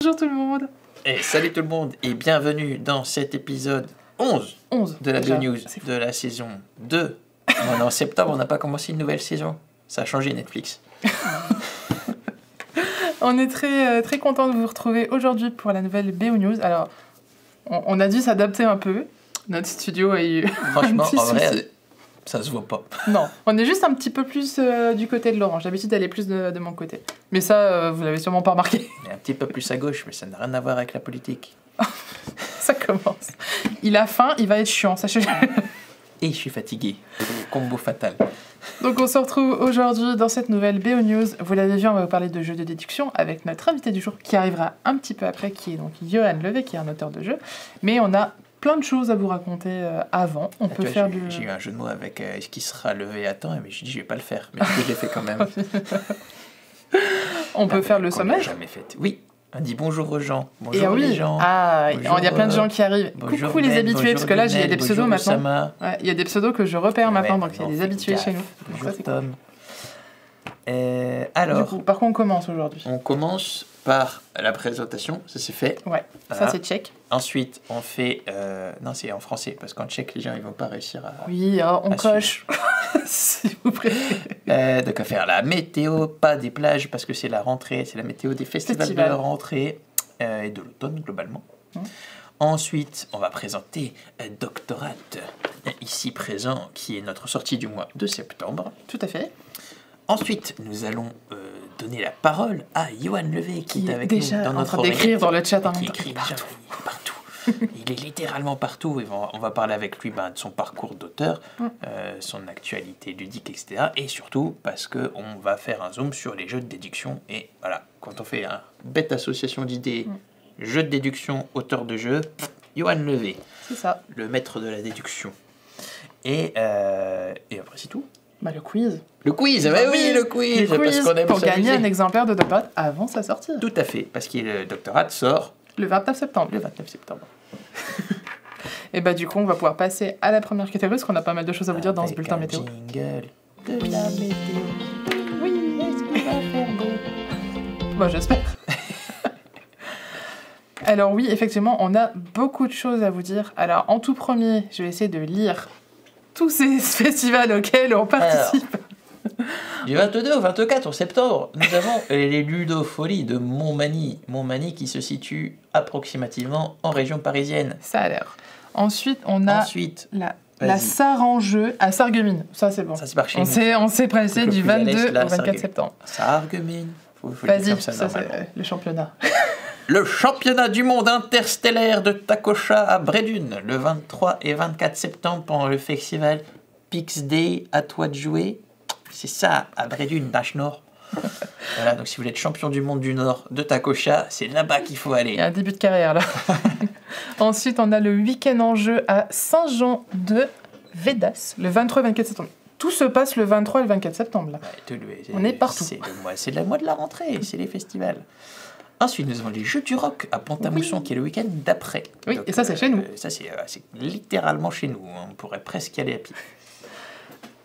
Bonjour tout le monde. Et salut tout le monde et bienvenue dans cet épisode 11 de la BioNews de la saison 2. On est en septembre, on n'a pas commencé une nouvelle saison. Ça a changé Netflix. On est très content de vous retrouver aujourd'hui pour la nouvelle BioNews. Alors, on a dû s'adapter un peu. Notre studio a eu Franchement, un petit en vrai, souci. ça se voit pas. Non, on est juste un petit peu plus du côté de l'orange. D'habitude, elle est plus de mon côté. Mais ça, vous l'avez sûrement pas remarqué. Il est un petit peu plus à gauche, mais ça n'a rien à voir avec la politique. Ça commence. Il a faim, il va être chiant, sachez-le. Et je suis fatigué. Combo fatal. Donc on se retrouve aujourd'hui dans cette nouvelle BioNews. Vous l'avez vu, on va vous parler de jeux de déduction avec notre invité du jour qui arrivera un petit peu après, qui est donc Johan Levé, qui est un auteur de jeu. Mais on a plein de choses à vous raconter avant. On peut faire du... J'ai eu un jeu de mots avec est-ce qu'il sera levé à temps, mais je dis je vais pas le faire. Mais je l'ai fait quand même. On peut faire le qu'on sommaire. n'a jamais fait. Oui. On dit bonjour aux gens. Bonjour Et oui. les gens. Ah, bonjour, il y a plein de gens qui arrivent. Bonjour Coucou les Ben, habitués, parce que là j'ai des pseudos maintenant. Oussama. Ouais, il y a des pseudos que je repère maintenant, donc il y a non, des fais habitués gaffe. chez nous. Donc Bonjour ça, c'est cool. Tom. Du Alors, coup, par quoi on commence aujourd'hui? on commence par la présentation, ça c'est fait. Ouais, Voilà. ça c'est check. Ensuite, on fait... non, c'est en français, parce qu'en tchèque, les gens ils vont pas réussir à... Oui, on à coche. Si vous préférez. Donc, on va faire la météo, pas des plages, parce que c'est la rentrée, c'est la météo des festivals Festival. de la rentrée et de l'automne, globalement. Mmh. Ensuite, on va présenter Doctorat, ici présent, qui est notre sortie du mois de septembre. Tout à fait. Ensuite, nous allons donner la parole à Johan Levé, qui est avec déjà nous dans en notre train d'écrire oreillette. dans le chat en Qui même temps. écrit Il est déjà, partout. il est partout. Il est littéralement partout. Et on va parler avec lui de son parcours d'auteur, son actualité ludique, etc. Et surtout parce qu'on va faire un zoom sur les jeux de déduction. Et voilà, quand on fait une bête association d'idées, jeu de déduction, auteur de jeu, Johan Levé, C'est ça. le maître de la déduction. Et après, c'est tout. Bah, le quiz. Le quiz, Bah oui, le quiz, parce qu'on aime pour gagner s'amuser. un exemplaire de Doctorat avant sa sortie. Tout à fait, parce que le doctorat sort Le 29 septembre. le 29 septembre. Et bah du coup, on va pouvoir passer à la première catégorie, parce qu'on a pas mal de choses à vous dire dans ce Avec bulletin un météo. jingle de la météo. Oui, est-ce qu'il va faire beau? Bah j'espère. Alors oui, effectivement, on a beaucoup de choses à vous dire. Alors en tout premier, je vais essayer de lire tous ces festivals auxquels on participe. Du 22 au 24 septembre, nous avons les Ludofolies de Montmagny. Montmagny qui se situe approximativement en région parisienne. Ça a l'air. Ensuite, on a Ensuite, la vas-y. Sarre-en-Jeu à Sarreguemines. Ça, c'est bon. ça c'est par chez On nous. s'est pressé Donc, le du plus à l'est, 22 là, au 24 Sarreguemines. septembre. Sarreguemines. Faut le dire Vas-y, comme ça, ça normalement. c'est le championnat. Le championnat du monde interstellaire de Takocha à Bredune, le 23 et 24 septembre pendant le festival Pix Day, à toi de jouer. C'est ça, à Bredune, Dash Nord. Voilà, donc si vous voulez être champion du monde du Nord de Takocha, c'est là-bas qu'il faut Il y a aller. un début de carrière là. Ensuite, on a le week-end en jeu à Saint-Jean-de-Védas, le 23 et 24 septembre. Tout se passe le 23 et le 24 septembre là. On est partout. C'est le mois de la rentrée, c'est les festivals. Ensuite, nous avons les Jeux du Rock à Pont-à-Mousson, qui est le week-end d'après. Oui, et ça, c'est chez nous. Ça, c'est littéralement chez nous. On pourrait presque y aller à pied.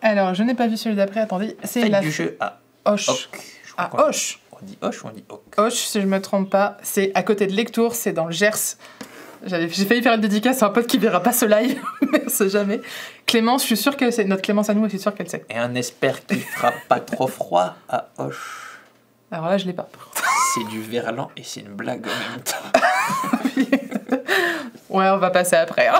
Alors, je n'ai pas vu celui d'après, attendez. C'est Fête la du jeu à Hoche. Hoc. Je crois À qu'on- Hoche. On dit Hoche ou on dit Hoc? Hoche, si je me trompe pas, c'est à côté de Lectoure, c'est dans le Gers. J'ai failli faire une dédicace à un pote qui verra pas ce live, mais on sait jamais. Clémence, je suis sûre qu'elle sait. Notre Clémence à nous, je suis sûre qu'elle sait. Et on espère qu'il fera pas trop froid à Hoche. Alors là, je l'ai pas. C'est du verlan et c'est une blague en même temps. Ouais, on va passer après. Hein.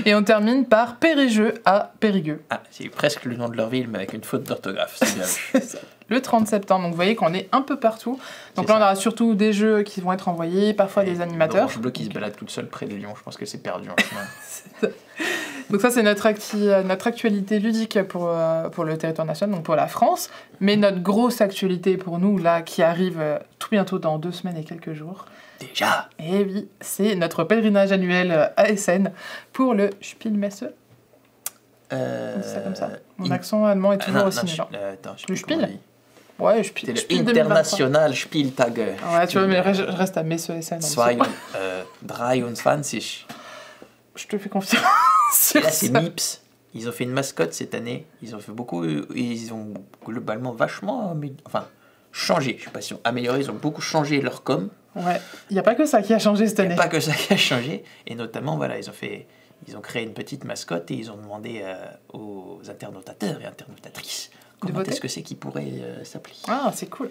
Et on termine par Périgeux à Périgueux. Ah, c'est presque le nom de leur ville, mais avec une faute d'orthographe. C'est bien vu. Le 30 septembre, donc vous voyez qu'on est un peu partout. Donc C'est là, on ça. aura surtout des jeux qui vont être envoyés, parfois des animateurs. L'orange bleue qui se balade toute seule près de Lyon, je pense que c'est perdu en chemin. Donc ça, c'est notre actualité ludique pour le territoire national, donc pour la France. Mais notre grosse actualité pour nous, là, qui arrive tout bientôt dans 2 semaines et quelques jours, Déjà et oui, c'est notre pèlerinage annuel à Essen pour le Spielmesse. On dit ça comme ça. Mon accent allemand est toujours aussi nul. Attends, je Le sais plus comment Spiel on dit. Ouais, C'est le Spiel 2023. International Spieltage. Ouais, tu vois, mais je reste à Messe Essen. donc c'est- 23. Je te fais confiance. Et sur là, c'est ça. MIPS. Ils ont fait une mascotte cette année. Ils ont fait beaucoup. Ils ont globalement vachement changé. Je sais pas si on amélioré. Ils ont beaucoup changé leur com. Ouais, il n'y a pas que ça qui a changé cette Il n'y année. a pas que ça qui a changé. Et notamment, voilà, ils ont créé une petite mascotte et ils ont demandé aux internautateurs et internautatrices comment voter. est-ce que c'est qu'ils pourraient s'appeler. Ah, c'est cool.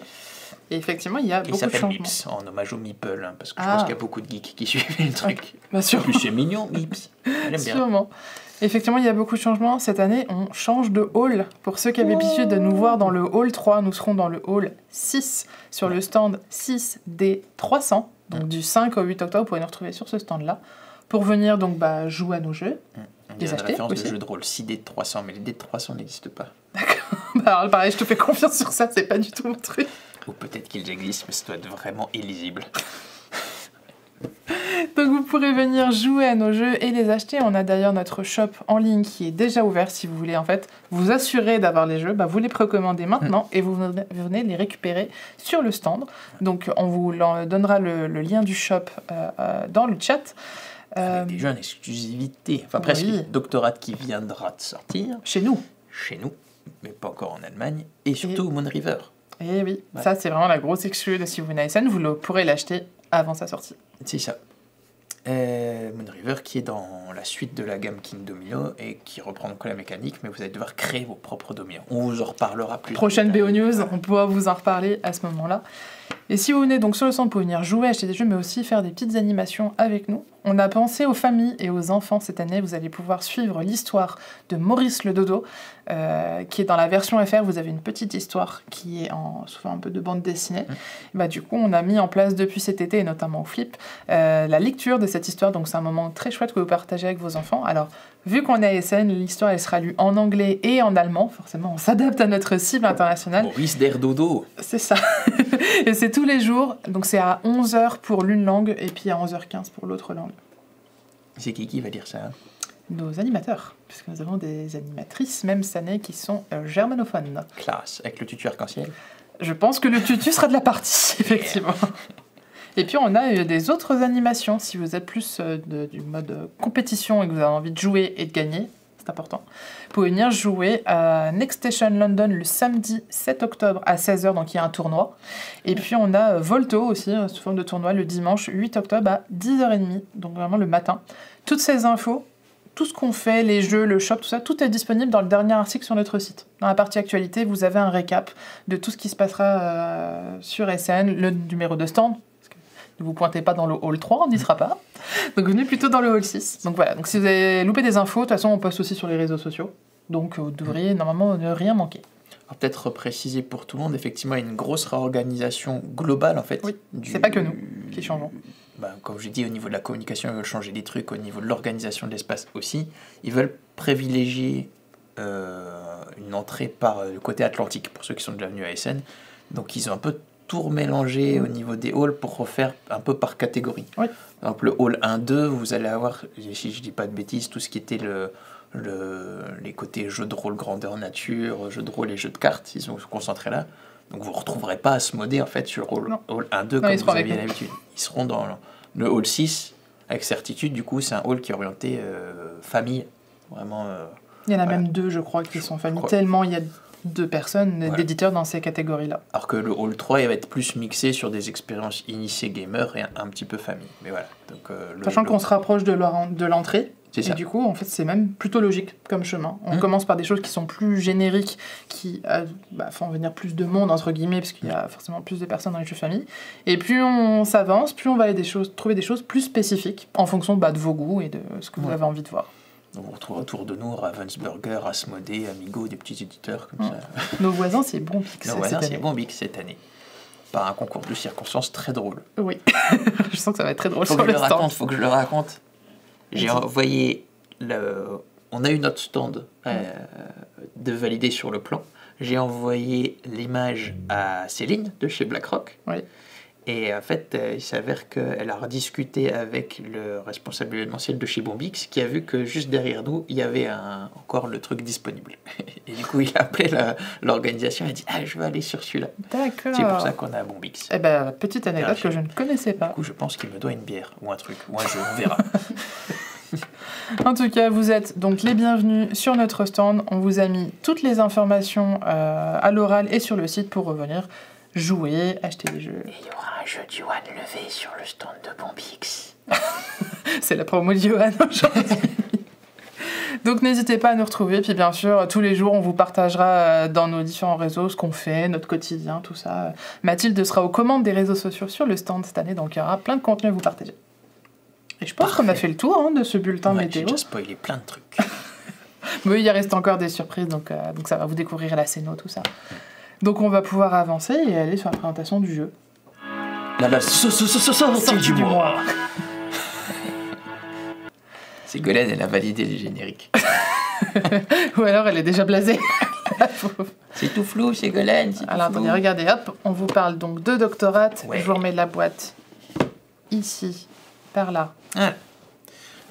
Et effectivement, il y a Il beaucoup de s'appelle changements. Mips, en hommage au Meeple, hein, parce que je Ah. pense qu'il y a beaucoup de geeks qui suivent le truc. Bien sûr. En plus, c'est mignon, Mips. J'aime bien. Sûrement. Effectivement, il y a beaucoup de changements. Cette année, on change de hall. Pour ceux qui avaient l'habitude de nous voir dans le hall 3, nous serons dans le hall 6, sur le stand 6D300. Donc du 5 au 8 octobre, vous pourrez nous retrouver sur ce stand-là. Pour venir donc jouer à nos jeux. On Les dirait une acheter référence aussi. de jeu de rôle 6D300, mais les D300 n'existent pas. Alors pareil, je te fais confiance sur ça, c'est pas du tout mon truc. Ou peut-être qu'ils existent, mais ça doit être vraiment illisible. Donc vous pourrez venir jouer à nos jeux et les acheter. On a d'ailleurs notre shop en ligne qui est déjà ouvert. Si vous voulez en fait vous assurer d'avoir les jeux, vous les précommandez maintenant et vous venez les récupérer sur le stand. Donc on vous donnera le lien du shop dans le chat. Avec des jeux en exclusivité. Enfin, presque. Oui. Doctorat qui viendra de sortir, Chez nous. chez nous, mais pas encore en Allemagne. Et surtout Moon River. Et oui, Ouais. ça c'est vraiment la grosse exclue de si vous venez à Essen, pourrez l'acheter avant sa sortie. C'est ça. Moon River qui est dans la suite de la gamme King Domino et qui reprend donc la mécanique, mais vous allez devoir créer vos propres dominions. On vous en reparlera plus. Prochaine tard. BO News, on pourra vous en reparler à ce moment-là. Et si vous venez donc sur le stand pour venir jouer, acheter des jeux, mais aussi faire des petites animations avec nous, on a pensé aux familles et aux enfants cette année. Vous allez pouvoir suivre l'histoire de Maurice le Dodo, qui est dans la version FR. Vous avez une petite histoire qui est sous forme un peu de bande dessinée. Du coup, on a mis en place depuis cet été, et notamment au Flip, la lecture de cette histoire. Donc c'est un moment très chouette que vous partagez avec vos enfants. Alors, vu qu'on est à Essen, l'histoire elle sera lue en anglais et en allemand. Forcément, on s'adapte à notre cible internationale. Maurice der Dodo. C'est ça. Et c'est tous les jours. Donc c'est à 11h pour l'une langue et puis à 11h15 pour l'autre langue. C'est qui va dire ça, hein? Nos animateurs, puisque nous avons des animatrices, même cette année, qui sont germanophones. Classe, avec le tutu arc-en-ciel. Je pense que le tutu sera de la partie, effectivement. Et puis on a des autres animations, si vous êtes plus du mode compétition et que vous avez envie de jouer et de gagner, c'est important. Vous pouvez venir jouer à Next Station London le samedi 7 octobre à 16h, donc il y a un tournoi. Et puis on a Volto aussi, sous forme de tournoi, le dimanche 8 octobre à 10h30, donc vraiment le matin. Toutes ces infos, tout ce qu'on fait, les jeux, le shop, tout ça, tout est disponible dans le dernier article sur notre site. Dans la partie actualité, vous avez un récap de tout ce qui se passera sur SN, le numéro de stand. Ne vous pointez pas dans le hall 3, on n'y sera pas. Donc venez plutôt dans le hall 6. Donc voilà, donc si vous avez loupé des infos, de toute façon on poste aussi sur les réseaux sociaux. Donc vous devriez normalement ne rien manquer. On va peut-être préciser pour tout le monde, effectivement, il y a une grosse réorganisation globale en fait. Oui, c'est pas que nous qui changeons. Comme j'ai dit, au niveau de la communication, ils veulent changer des trucs, au niveau de l'organisation de l'espace aussi. Ils veulent privilégier une entrée par le côté atlantique, pour ceux qui sont déjà venus à Essen. Donc ils ont un peu tout remélangé au niveau des halls pour refaire un peu par catégorie. Oui. Par exemple, le hall 1-2, vous allez avoir, si je dis pas de bêtises, tout ce qui était les côtés jeux de rôle grandeur nature, jeux de rôle et jeux de cartes, ils sont concentrés là. Donc vous ne retrouverez pas Asmodée en fait sur hall 1-2 comme vous aviez l'habitude. Ils seront dans le hall 6 avec certitude. Du coup, c'est un hall qui est orienté famille. Vraiment. Il y en a même deux, je crois, qui sont famille. Tellement il y a 2 personnes, d'éditeurs dans ces catégories-là. Alors que le hall 3, il va être plus mixé sur des expériences initiées gamer et un petit peu famille. Mais voilà. Donc, sachant qu'on se rapproche de l'entrée. C'est ça. Et du coup, en fait, c'est même plutôt logique comme chemin. On commence par des choses qui sont plus génériques, qui font venir plus de monde, entre guillemets, parce qu'il y a forcément plus de personnes dans les jeux famille. Et plus on s'avance, plus on va aller trouver des choses plus spécifiques, en fonction de vos goûts et de ce que vous avez envie de voir. Donc on retrouve autour de nous Ravensburger, Asmodée, Amigo, des petits éditeurs comme ça. Nos voisins, c'est Bombix. Nos voisins, c'est Bombix cette année. Par un concours de circonstances très drôle. Oui, je sens que ça va être très drôle faut sur que le stand. Faut que je le raconte. J'ai envoyé on a eu notre stand de valider sur le plan. J'ai envoyé l'image à Céline de chez BlackRock. Oui. Et en fait, il s'avère qu'elle a rediscuté avec le responsable événementiel de chez Bombix qui a vu que juste derrière nous, il y avait encore le truc disponible. Et du coup, il a appelé l'organisation et a dit « Ah, je vais aller sur celui-là ». D'accord. C'est pour ça qu'on est à Bombix. Eh ben, petite anecdote que je ne connaissais pas. Du coup, je pense qu'il me doit une bière ou un truc, ou un jeu, on verra. En tout cas, vous êtes donc les bienvenus sur notre stand. On vous a mis toutes les informations à l'oral et sur le site pour revenir jouer, acheter des jeux. Et il y aura un jeu de Johan levé sur le stand de Bombix. C'est la promo de Johan aujourd'hui. Donc n'hésitez pas à nous retrouver, puis bien sûr, tous les jours, on vous partagera dans nos différents réseaux ce qu'on fait, notre quotidien, tout ça. Mathilde sera aux commandes des réseaux sociaux sur le stand cette année, donc il y aura plein de contenu à vous partager. Et je pense qu'on a fait le tour de ce bulletin météo. J'ai déjà spoilé plein de trucs. Oui, il reste encore des surprises, donc ça va vous découvrir la scéno, tout ça. Donc on va pouvoir avancer et aller sur la présentation du jeu. Sortie du mois. Ségolène, elle a validé les génériques. Ou alors elle est déjà blasée. C'est tout flou, Ségolène. Alors attendez, regardez, hop, on vous parle donc de Doctorat. Ouais. Je vous remets la boîte ici, par là. Ah.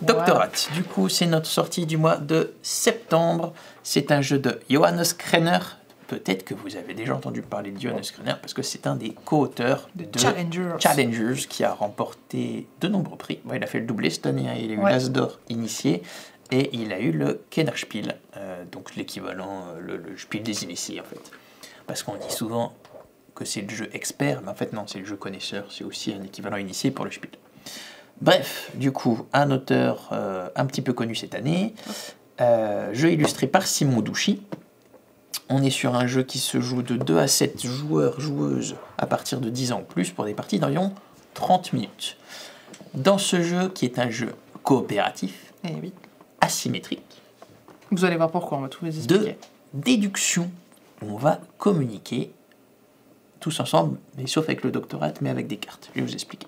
Doctorat, du coup, c'est notre sortie du mois de septembre. C'est un jeu de Johannes Krenner. Peut-être que vous avez déjà entendu parler de Johannes Krenner parce que c'est un des co-auteurs de Challengers qui a remporté de nombreux prix. Ouais, il a fait le doublé cette année, il a eu l'As d'or initié et il a eu le Kennerspiel, donc l'équivalent, le Spiel des initiés en fait. Parce qu'on dit souvent que c'est le jeu expert, mais en fait non, c'est le jeu connaisseur, c'est aussi un équivalent initié pour le Spiel. Bref, du coup, un auteur un petit peu connu cette année, jeu illustré par Simon Douchy. On est sur un jeu qui se joue de 2 à 7 joueurs-joueuses à partir de 10 ans ou plus pour des parties d'environ 30 minutes. Dans ce jeu, qui est un jeu coopératif, asymétrique, vous allez voir pourquoi, on va tout vous expliquer. De déduction, on va communiquer tous ensemble, mais sauf avec le doctorat, mais avec des cartes. Je vais vous expliquer.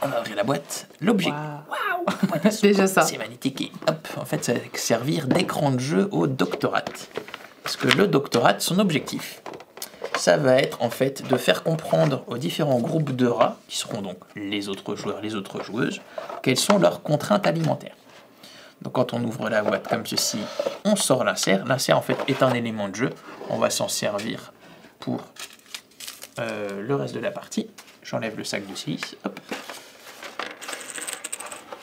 On va ouvrir la boîte. L'objet. Waouh. Déjà ça. C'est magnifique. Et hop, en fait, ça va servir d'écran de jeu au doctorat. Parce que le doctorat, son objectif, ça va être en fait de faire comprendre aux différents groupes de rats, qui seront donc les autres joueurs, les autres joueuses, quelles sont leurs contraintes alimentaires. Donc quand on ouvre la boîte comme ceci, on sort l'insert. L'insert en fait est un élément de jeu. On va s'en servir pour le reste de la partie. J'enlève le sac de silice. Hop.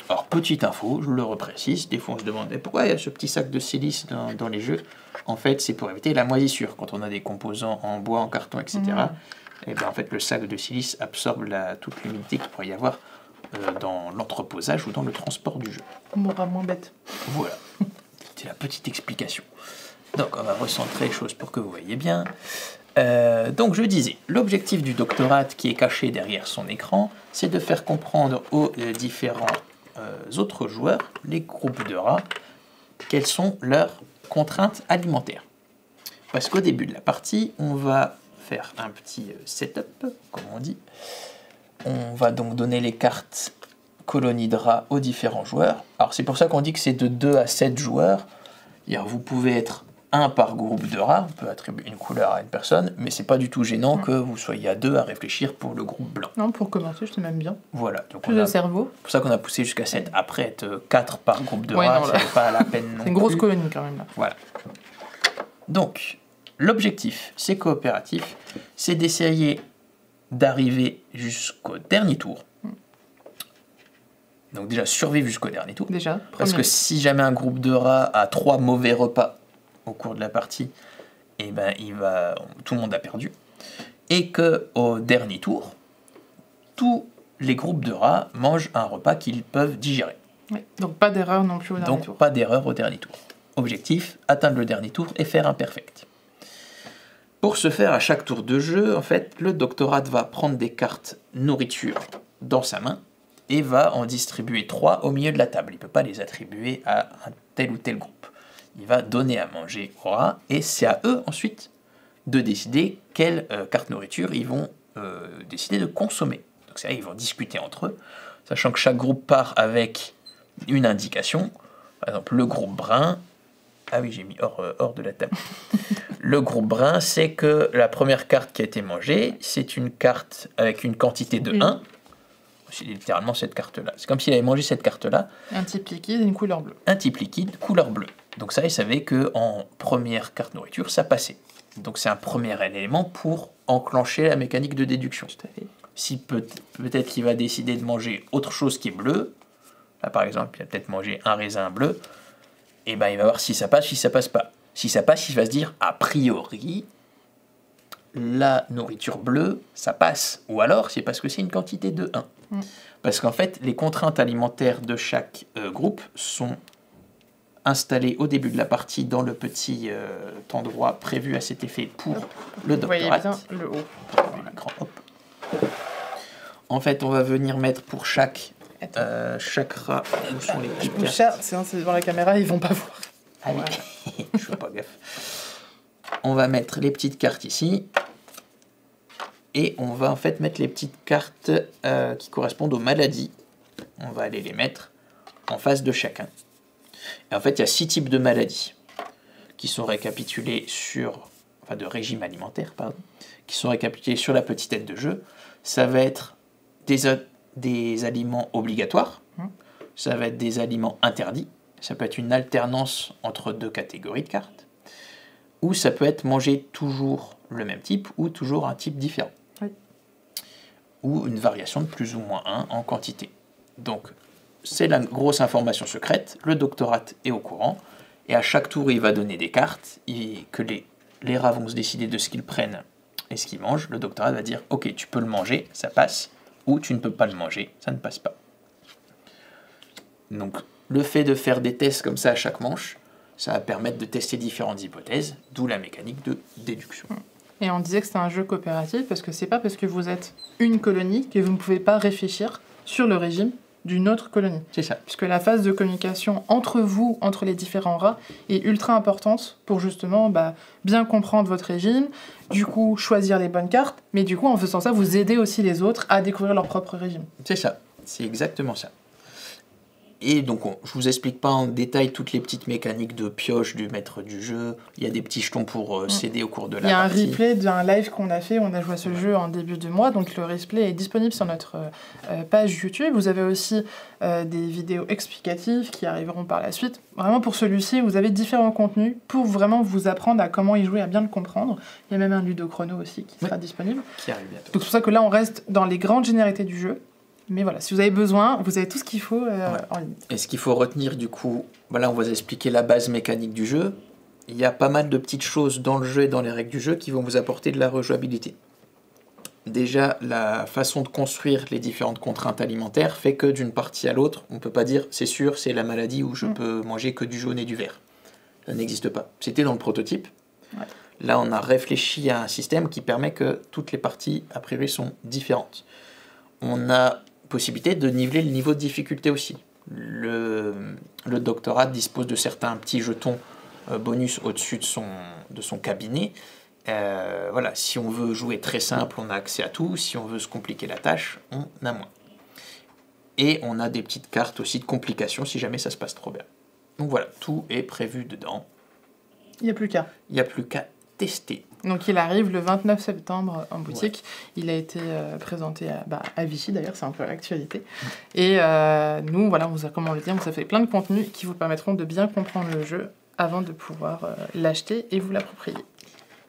Alors, petite info, je le reprécise, des fois on se demandait pourquoi il y a ce petit sac de silice dans les jeux. En fait, c'est pour éviter la moisissure. Quand on a des composants en bois, en carton, etc., et ben, en fait, le sac de silice absorbe toute l'humidité qu'il pourrait y avoir dans l'entreposage ou dans le transport du jeu. On mourra moins bête. Voilà, c'est la petite explication. Donc, on va recentrer les choses pour que vous voyez bien. Donc, je disais, l'objectif du doctorat qui est caché derrière son écran, c'est de faire comprendre aux différents autres joueurs, les groupes de rats, quelles sont leurs contraintes alimentaires. Parce qu'au début de la partie, on va faire un petit setup, comme on dit. On va donc donner les cartes colonies de rats aux différents joueurs. Alors c'est pour ça qu'on dit que c'est de 2 à 7 joueurs. Vous pouvez être un par groupe de rats, on peut attribuer une couleur à une personne, mais c'est pas du tout gênant que vous soyez à 2 à réfléchir pour le groupe blanc. Non, pour commencer, je t'aime bien. Voilà. Donc plus de cerveau. C'est pour ça qu'on a poussé jusqu'à 7. Après, être 4 par groupe de rats, c'est pas la peine non plus. C'est une grosse colonie quand même là. Voilà. Donc, l'objectif, c'est coopératif, c'est d'essayer d'arriver jusqu'au dernier tour. Donc déjà, survivre jusqu'au dernier tour. Déjà. Parce que si jamais un groupe de rats a 3 mauvais repas au cours de la partie, et ben tout le monde a perdu. Et que au dernier tour, tous les groupes de rats mangent un repas qu'ils peuvent digérer. Oui. Donc pas d'erreur non plus au dernier tour. Donc pas d'erreur au dernier tour. Objectif, atteindre le dernier tour et faire un perfect. Pour ce faire, à chaque tour de jeu, en fait, le doctorat va prendre des cartes nourriture dans sa main et va en distribuer 3 au milieu de la table. Il ne peut pas les attribuer à un tel ou tel groupe. Il va donner à manger aux rats et c'est à eux ensuite de décider quelle carte nourriture ils vont décider de consommer. Donc c'est là ils vont discuter entre eux, sachant que chaque groupe part avec une indication. Par exemple, le groupe brun. Ah oui, j'ai mis hors de la table. Le groupe brun, c'est que la première carte qui a été mangée, c'est une carte avec une quantité de 1. C'est littéralement cette carte-là. C'est comme s'il avait mangé cette carte-là. Un type liquide et une couleur bleue. Un type liquide, couleur bleue. Donc ça, il savait qu'en première carte nourriture, ça passait. Donc c'est un premier élément pour enclencher la mécanique de déduction. Tout à fait. Si peut-être qu'il va décider de manger autre chose qui est bleu, là par exemple, il va peut-être manger un raisin bleu, et ben il va voir si ça passe, si ça passe pas. Si ça passe, il va se dire, a priori, la nourriture bleue, ça passe. Ou alors, c'est parce que c'est une quantité de 1. Parce qu'en fait, les contraintes alimentaires de chaque groupe sont installées au début de la partie dans le petit endroit prévu à cet effet pour le Vous voyez doctorat. bien le haut. Voilà, grand hop. En fait, on va venir mettre pour chaque chakra, où sont les petites Bouge cartes. ça, sinon c'est devant la caméra, ils vont pas voir. Ah oui, je fais pas gaffe. On va mettre les petites cartes ici. Et on va en fait mettre les petites cartes qui correspondent aux maladies. On va aller les mettre en face de chacun. Et en fait, il y a 6 types de maladies qui sont récapitulés de régime alimentaire, pardon, qui sont récapitulés sur la petite aide de jeu. Ça va être des aliments obligatoires, ça va être des aliments interdits, ça peut être une alternance entre 2 catégories de cartes, ou ça peut être manger toujours le même type ou toujours un type différent. Oui. Ou une variation de plus ou moins 1 en quantité. Donc, c'est la grosse information secrète, le doctorat est au courant, et à chaque tour, il va donner des cartes, que les rats vont se décider de ce qu'ils prennent et ce qu'ils mangent. Le doctorat va dire, ok, tu peux le manger, ça passe, ou tu ne peux pas le manger, ça ne passe pas. Donc, le fait de faire des tests comme ça à chaque manche, ça va permettre de tester différentes hypothèses, d'où la mécanique de déduction. Et on disait que c'était un jeu coopératif parce que c'est pas parce que vous êtes une colonie que vous ne pouvez pas réfléchir sur le régime d'une autre colonie. C'est ça. Puisque la phase de communication entre vous, entre les différents rats, est ultra importante pour justement bien comprendre votre régime, du coup choisir les bonnes cartes, mais du coup en faisant ça, vous aidez aussi les autres à découvrir leur propre régime. C'est ça, c'est exactement ça. Et donc, je vous explique pas en détail toutes les petites mécaniques de pioche du maître du jeu. Il y a des petits jetons pour s'aider au cours de la partie. Il y a un replay d'un live qu'on a fait, on a joué à ce jeu en début de mois, donc le replay est disponible sur notre page YouTube. Vous avez aussi des vidéos explicatives qui arriveront par la suite. Vraiment pour celui-ci, vous avez différents contenus pour vraiment vous apprendre à comment y jouer, à bien le comprendre. Il y a même un ludo-chrono aussi qui sera disponible. Qui arrive bientôt. Donc c'est pour ça que là, on reste dans les grandes généralités du jeu. Mais voilà, si vous avez besoin, vous avez tout ce qu'il faut en ligne. Et ce qu'il faut retenir du coup, voilà, on va vous expliquer la base mécanique du jeu. Il y a pas mal de petites choses dans le jeu et dans les règles du jeu qui vont vous apporter de la rejouabilité. Déjà, la façon de construire les différentes contraintes alimentaires fait que d'une partie à l'autre, on ne peut pas dire c'est sûr, c'est la maladie où je peux manger que du jaune et du vert. Ça n'existe pas. C'était dans le prototype. Ouais. Là, on a réfléchi à un système qui permet que toutes les parties, a priori, sont différentes. On a possibilité de niveler le niveau de difficulté aussi. Le doctorat dispose de certains petits jetons bonus au-dessus de son cabinet. Voilà, si on veut jouer très simple, on a accès à tout. Si on veut se compliquer la tâche, on a moins. Et on a des petites cartes aussi de complications si jamais ça se passe trop bien. Donc voilà, tout est prévu dedans. Il n'y a plus qu'à. Il n'y a plus qu'à tester. Donc il arrive le 29 septembre en boutique. Ouais. Il a été présenté à Vichy d'ailleurs, c'est un peu l'actualité. Et nous, voilà, comme on le dit, on vous a fait plein de contenus qui vous permettront de bien comprendre le jeu avant de pouvoir l'acheter et vous l'approprier.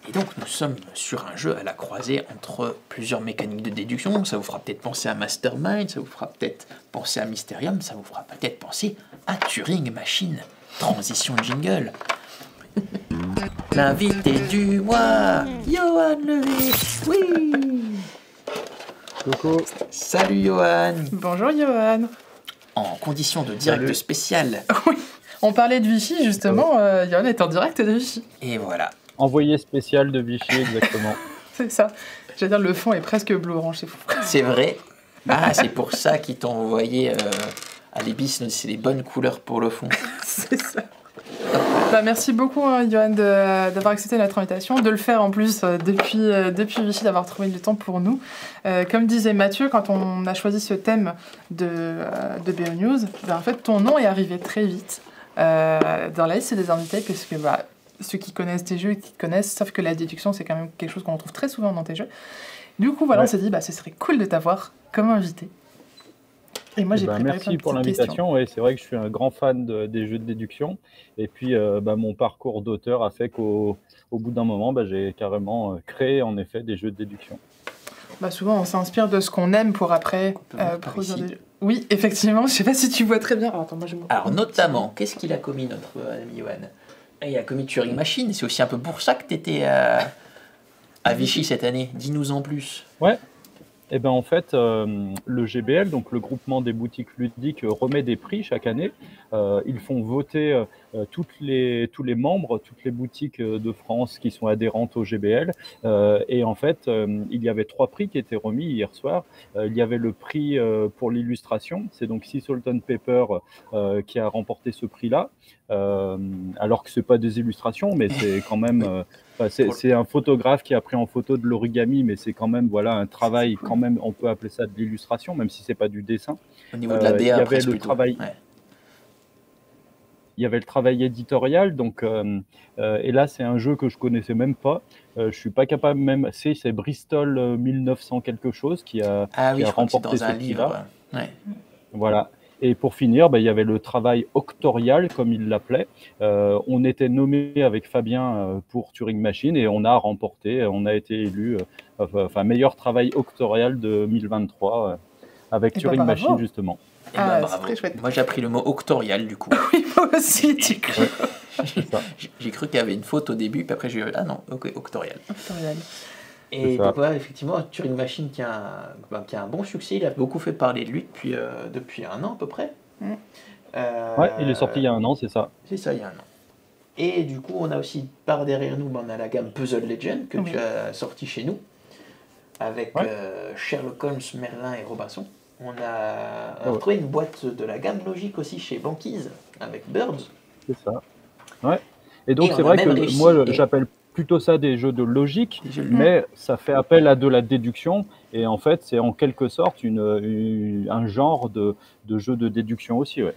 Et donc nous sommes sur un jeu à la croisée entre plusieurs mécaniques de déduction. Ça vous fera peut-être penser à Mastermind, ça vous fera peut-être penser à Mysterium, ça vous fera peut-être penser à Turing Machine. Transition jingle. L'invité du mois, Johan Levé. Oui. Coucou. Salut Johan. Bonjour Johan. En condition de direct spécial. Oui. On parlait de Vichy justement, Johan est en direct de Vichy. Et voilà. Envoyé spécial de Vichy, exactement. C'est ça. J'allais dire, le fond est presque bleu-orange, c'est fou. C'est vrai. Ah, c'est pour ça qu'ils t'ont envoyé à l'Ibis, c'est les bonnes couleurs pour le fond. C'est ça. Merci beaucoup, Johan, d'avoir accepté notre invitation, de le faire en plus depuis Vichy, d'avoir trouvé du temps pour nous. Comme disait Mathieu, quand on a choisi ce thème de BO News, en fait, ton nom est arrivé très vite dans la liste des invités, parce que ceux qui connaissent tes jeux et qui te connaissent savent que la déduction, c'est quand même quelque chose qu'on retrouve très souvent dans tes jeux. Du coup, voilà, on s'est dit, ce serait cool de t'avoir comme invité. Et moi, j'ai préparé merci pour l'invitation. Ouais, c'est vrai que je suis un grand fan des jeux de déduction. Et puis, mon parcours d'auteur a fait qu'au bout d'un moment, j'ai carrément créé en effet des jeux de déduction. Souvent, on s'inspire de ce qu'on aime pour après produire des jeux. Oui, effectivement. Je ne sais pas si tu vois très bien. Alors, notamment, qu'est-ce qu'il a commis, notre ami Johan ? Il a commis Turing Machine. C'est aussi un peu pour ça que tu étais à Vichy cette année. Dis-nous en plus. Ouais. Eh ben en fait, le GBL, donc le groupement des boutiques ludiques, remet des prix chaque année. Ils font voter tous les membres, toutes les boutiques de France qui sont adhérentes au GBL. Et en fait, il y avait 3 prix qui étaient remis hier soir. Il y avait le prix pour l'illustration, c'est donc Sea Salt and Pepper qui a remporté ce prix-là. Alors que c'est pas des illustrations, mais c'est quand même... Enfin, c'est un photographe qui a pris en photo de l'origami, mais c'est quand même un travail, quand même, on peut appeler ça de l'illustration, même si c'est pas du dessin. Au niveau de la DA, il y avait presque le plutôt. travail, Ouais. il y avait le travail éditorial, donc et là c'est un jeu que je connaissais même pas. Je suis pas capable même. C'est Bristol 1900 quelque chose qui a Ah oui, qui a je crois que c'est remporté dans ce un livre. prix-là. Ouais. Voilà. Et pour finir, il y avait le travail octorial, comme il l'appelait. On était nommé avec Fabien pour Turing Machine et on a remporté, on a été élu meilleur travail octorial de 2023 avec Et Turing bravo. Machine, justement. Eh ben, Ah, c'est bravo. très chouette. Moi, j'ai appris le mot octorial, du coup. Oui, moi aussi, tu cru. C'est ça. J'ai cru qu'il y avait une faute au début, puis après, j'ai eu ah non, ok, octorial. Octorial. Et C'est ça. donc, ouais, effectivement, Turing Machine qui a un bon succès. Il a beaucoup fait parler de lui depuis 1 an à peu près. Ouais, il est sorti il y a 1 an, c'est ça. C'est ça, il y a 1 an. Et du coup, on a aussi par derrière nous, on a la gamme Puzzle Legend que Oui. tu as sorti chez nous avec Ouais. Sherlock Holmes, Merlin et Robinson. On a Ouais. trouvé une boîte de la gamme Logique aussi chez Banquise avec Birds. C'est ça. Ouais. Et donc Et on c'est a vrai même que réussi, moi et- j'appelle plutôt ça des jeux de logique, Des jeux de- mais ça fait appel à de la déduction et en fait c'est en quelque sorte un genre de jeu de déduction aussi, ouais.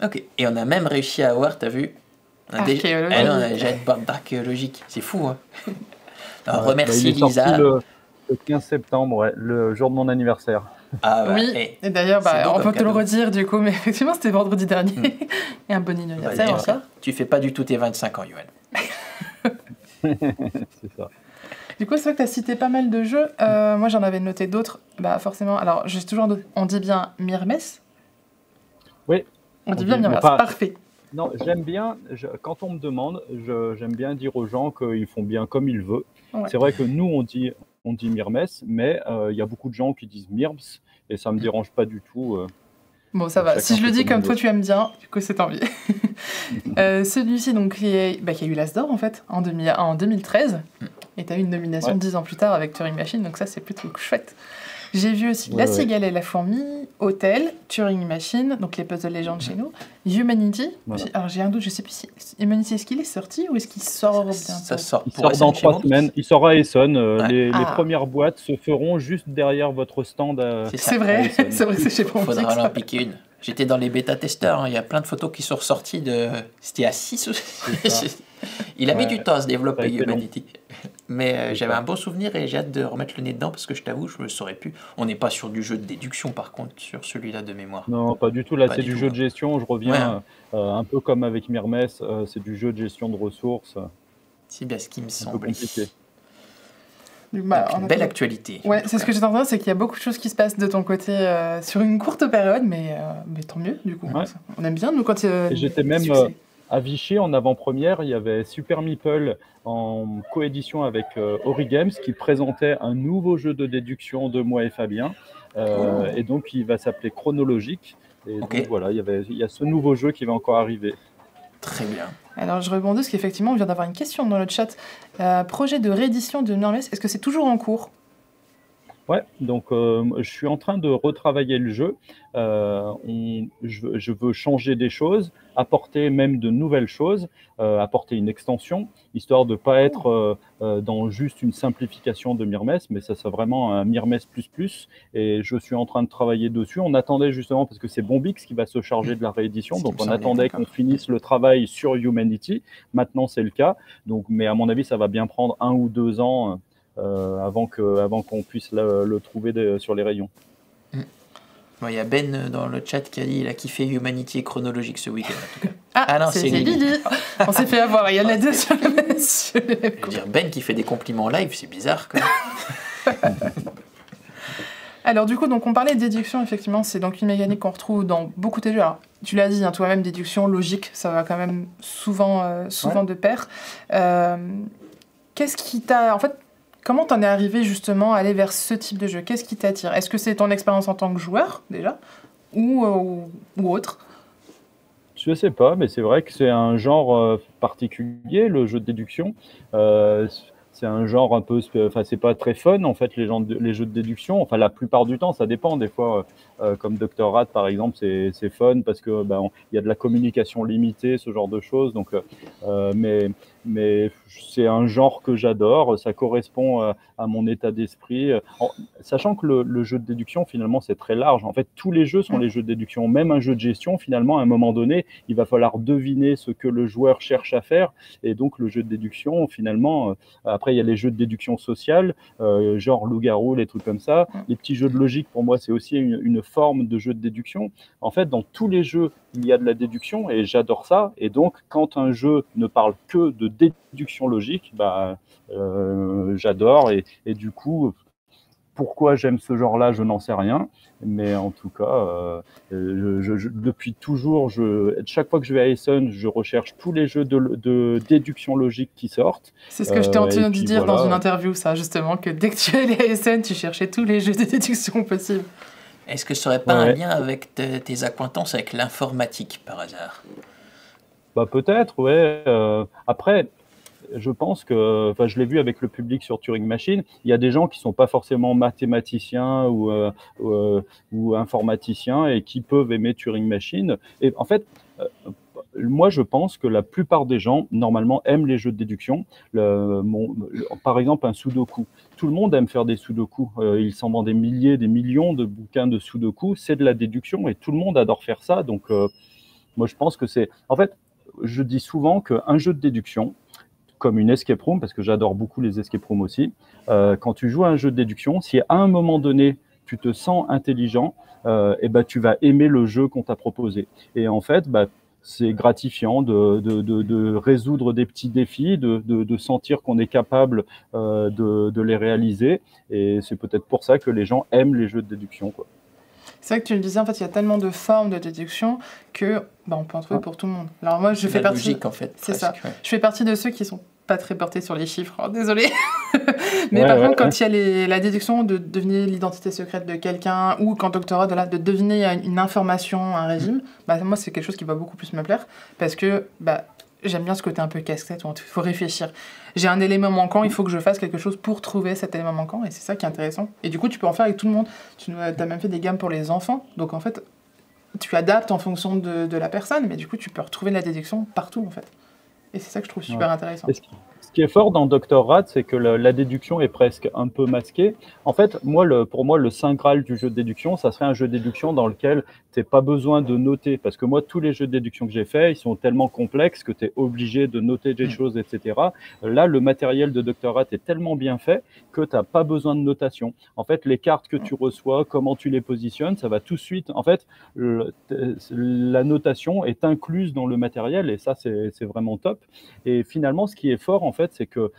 Ok. Et on a même réussi à avoir, t'as vu, Archéologie. Ah non, j'ai une boîte d'archéologique. C'est fou, hein. Alors, Ouais, remercie il est sorti Lisa. le 15 septembre, ouais, le jour de mon anniversaire. Ah, bah, Oui, eh, et d'ailleurs, c'est beau on comme peut te le cadeau. redire du coup, mais effectivement, c'était vendredi dernier. Et un bon bah, anniversaire eh, encore. tu fais pas du tout tes 25 ans, Yoann. C'est ça. Du coup, c'est vrai que tu as cité pas mal de jeux. Moi, j'en avais noté d'autres. Bah, forcément. Alors, j'ai toujours. On dit bien Mirmes. Oui. On dit bien Mirmes. enfin, Parfait. Non, j'aime bien, quand on me demande, j'aime bien dire aux gens qu'ils font bien comme ils veulent. Ouais. C'est vrai que nous, on dit Mirmes, mais il y a beaucoup de gens qui disent Mirms, et ça me dérange pas du tout. Bon, ça va. Chacun Si je le fait dis comme comme il toi, veut. tu aimes bien, du coup, c'est tant mieux. Celui-ci, donc, qui a eu l'As d'or, en fait, en 2013. Et tu as eu une nomination Ouais. 10 ans plus tard avec Turing Machine, donc ça, c'est plutôt chouette. J'ai vu aussi Ouais, La ouais. Cigale et la Fourmi, Hôtel, Turing Machine, donc les Puzzle Legends chez nous, Humanity. Voilà. Alors, j'ai un doute, je sais plus si Humanity, est-ce qu'il est sorti ou est-ce qu'il sort bientôt Ça sort Il pour sort dans Essen chez 3 moi. semaines. Il sort à Essonne. Ouais. Les Ah. premières boîtes se feront juste derrière votre stand. C'est ça. C'est vrai, Ouais, ça- c'est vrai, c'est chez Pontic, Faudra ça. en piquer une. J'étais dans les bêta-testeurs, hein. Il y a plein de photos qui sont ressorties de... C'était à 6 ou... ça. Il a mis Ouais. du temps à se développer, Ça a été long. Humanity. Mais C'est j'avais ça. un bon souvenir et j'ai hâte de remettre le nez dedans parce que je t'avoue, je me saurais plus. On n'est pas sur du jeu de déduction par contre, sur celui-là de mémoire. Non, pas du tout. Là, Pas c'est du du tout, jeu hein. de gestion. Je reviens un peu comme avec Mirmes. C'est du jeu de gestion de ressources. C'est bien ce qui me Un peu semblait. compliqué. Bah, Donc, en une attendant- belle actualité. Ouais, en tout c'est ce cas. que j'étais en train de dire, c'est qu'il y a beaucoup de choses qui se passent de ton côté sur une courte période, mais tant mieux, du coup. Ouais. On aime bien, nous, quand il y a Et j'étais même succès. à Vichy en avant-première. Il y avait Super Meeple en coédition avec Origames qui présentait un nouveau jeu de déduction de moi et Fabien. Et donc, il va s'appeler Chronologique. Et Ok. donc, voilà, il y a ce nouveau jeu qui va encore arriver. Très bien. Alors, je rebondis parce qu'effectivement, on vient d'avoir une question dans le chat. Projet de réédition de Mirmes, est-ce que c'est toujours en cours? Ouais, donc je suis en train de retravailler le jeu. Je veux changer des choses, apporter même de nouvelles choses, apporter une extension, histoire de ne pas être dans juste une simplification de Mirmes, mais ça c'est vraiment un Mirmes++. Et je suis en train de travailler dessus. On attendait justement, parce que c'est Bombix qui va se charger de la réédition, Ce qui donc me on semblait, attendait d'accord. qu'on finisse le travail sur Humanity. Maintenant c'est le cas, donc, mais à mon avis ça va bien prendre 1 ou 2 ans. Avant qu'on puisse le trouver sur les rayons. Bon, il y a Ben dans le chat qui a dit qu'il a kiffé Humanity et Chronologique ce week-end en tout cas. Ah, Ah non, c'est c'est Lily. Lily. On s'est fait avoir, il y en a deux sur le même Je veux dire, Ben qui fait des compliments en live, c'est bizarre quand même. Alors du coup, donc on parlait de déduction, effectivement, c'est donc une mécanique qu'on retrouve dans beaucoup de jeux. Alors, tu l'as dit, hein, toi-même, déduction, logique, ça va quand même souvent de pair. Qu'est-ce qui t'a... En fait, comment t'en es arrivé justement à aller vers ce type de jeu? Qu'est-ce qui t'attire? Est-ce que c'est ton expérience en tant que joueur, déjà, ou autre? Je sais pas, mais c'est vrai que c'est un genre particulier, le jeu de déduction. C'est un genre un peu, enfin c'est pas très fun en fait les jeux de déduction. Enfin la plupart du temps, ça dépend. Des fois, comme Dr Rat par exemple, c'est fun parce que il y a de la communication limitée, ce genre de choses. Donc, mais c'est un genre que j'adore. Ça correspond à mon état d'esprit. Sachant que le jeu de déduction finalement c'est très large. En fait, tous les jeux sont les jeux de déduction. Même un jeu de gestion, finalement, à un moment donné, il va falloir deviner ce que le joueur cherche à faire. Et donc le jeu de déduction, finalement. Après, il y a les jeux de déduction sociale, genre loup-garou, les trucs comme ça. Les petits jeux de logique, pour moi, c'est aussi une forme de jeu de déduction. En fait, dans tous les jeux, il y a de la déduction et j'adore ça. Et donc, quand un jeu ne parle que de déduction logique, j'adore. Et du coup, pourquoi j'aime ce genre-là, je n'en sais rien. Mais en tout cas, depuis toujours, chaque fois que je vais à Essen, je recherche tous les jeux de déduction logique qui sortent. C'est ce que je t'ai entendu dire dans une interview, ça, justement, que dès que tu allais à Essen, tu cherchais tous les jeux de déduction possibles. Est-ce que ça n'aurait pas un lien avec tes acquaintances avec l'informatique, par hasard? Peut-être, ouais. Après, je pense que, je l'ai vu avec le public sur Turing Machine, il y a des gens qui ne sont pas forcément mathématiciens ou informaticiens et qui peuvent aimer Turing Machine. Et en fait, moi, je pense que la plupart des gens, normalement, aiment les jeux de déduction. Par exemple, un Sudoku. Tout le monde aime faire des Sudoku. Il s'en vend des milliers, des millions de bouquins de Sudoku. C'est de la déduction et tout le monde adore faire ça. Donc, moi, je pense que c'est... En fait, je dis souvent qu'un jeu de déduction, comme une escape room, parce que j'adore beaucoup les escape rooms aussi, quand tu joues à un jeu de déduction, si à un moment donné, tu te sens intelligent, tu vas aimer le jeu qu'on t'a proposé. Et en fait, c'est gratifiant de résoudre des petits défis, de sentir qu'on est capable de les réaliser. Et c'est peut-être pour ça que les gens aiment les jeux de déduction, quoi. C'est vrai que tu le disais, en fait, il y a tellement de formes de déduction que on peut en trouver pour tout le monde. Alors moi, je fais partie... logique, en fait. C'est ça. Ouais. Je fais partie de ceux qui sont pas très portés sur les chiffres, désolé. Mais par contre, quand il y a la déduction de deviner l'identité secrète de quelqu'un ou quand doctorat de deviner une information, un régime, moi, c'est quelque chose qui va beaucoup plus me plaire parce que j'aime bien ce côté un peu casse-tête où il faut réfléchir. J'ai un élément manquant, il faut que je fasse quelque chose pour trouver cet élément manquant et c'est ça qui est intéressant. Et du coup, tu peux en faire avec tout le monde. Tu as même fait des gammes pour les enfants, donc en fait, tu adaptes en fonction de la personne, mais du coup, tu peux retrouver de la déduction partout en fait. Et c'est ça que je trouve super intéressant. Ce qui est fort dans Dr Rat, c'est que la déduction est presque un peu masquée. En fait, pour moi, le saint graal du jeu de déduction, ça serait un jeu de déduction dans lequel tu n'as pas besoin de noter. Parce que moi, tous les jeux de déduction que j'ai faits, ils sont tellement complexes que tu es obligé de noter des choses, etc. Là, le matériel de Dr Rat est tellement bien fait que tu n'as pas besoin de notation. En fait, les cartes que tu reçois, comment tu les positionnes, ça va tout de suite. En fait, la notation est incluse dans le matériel et ça, c'est vraiment top. Et finalement, ce qui est fort, en fait, c'est que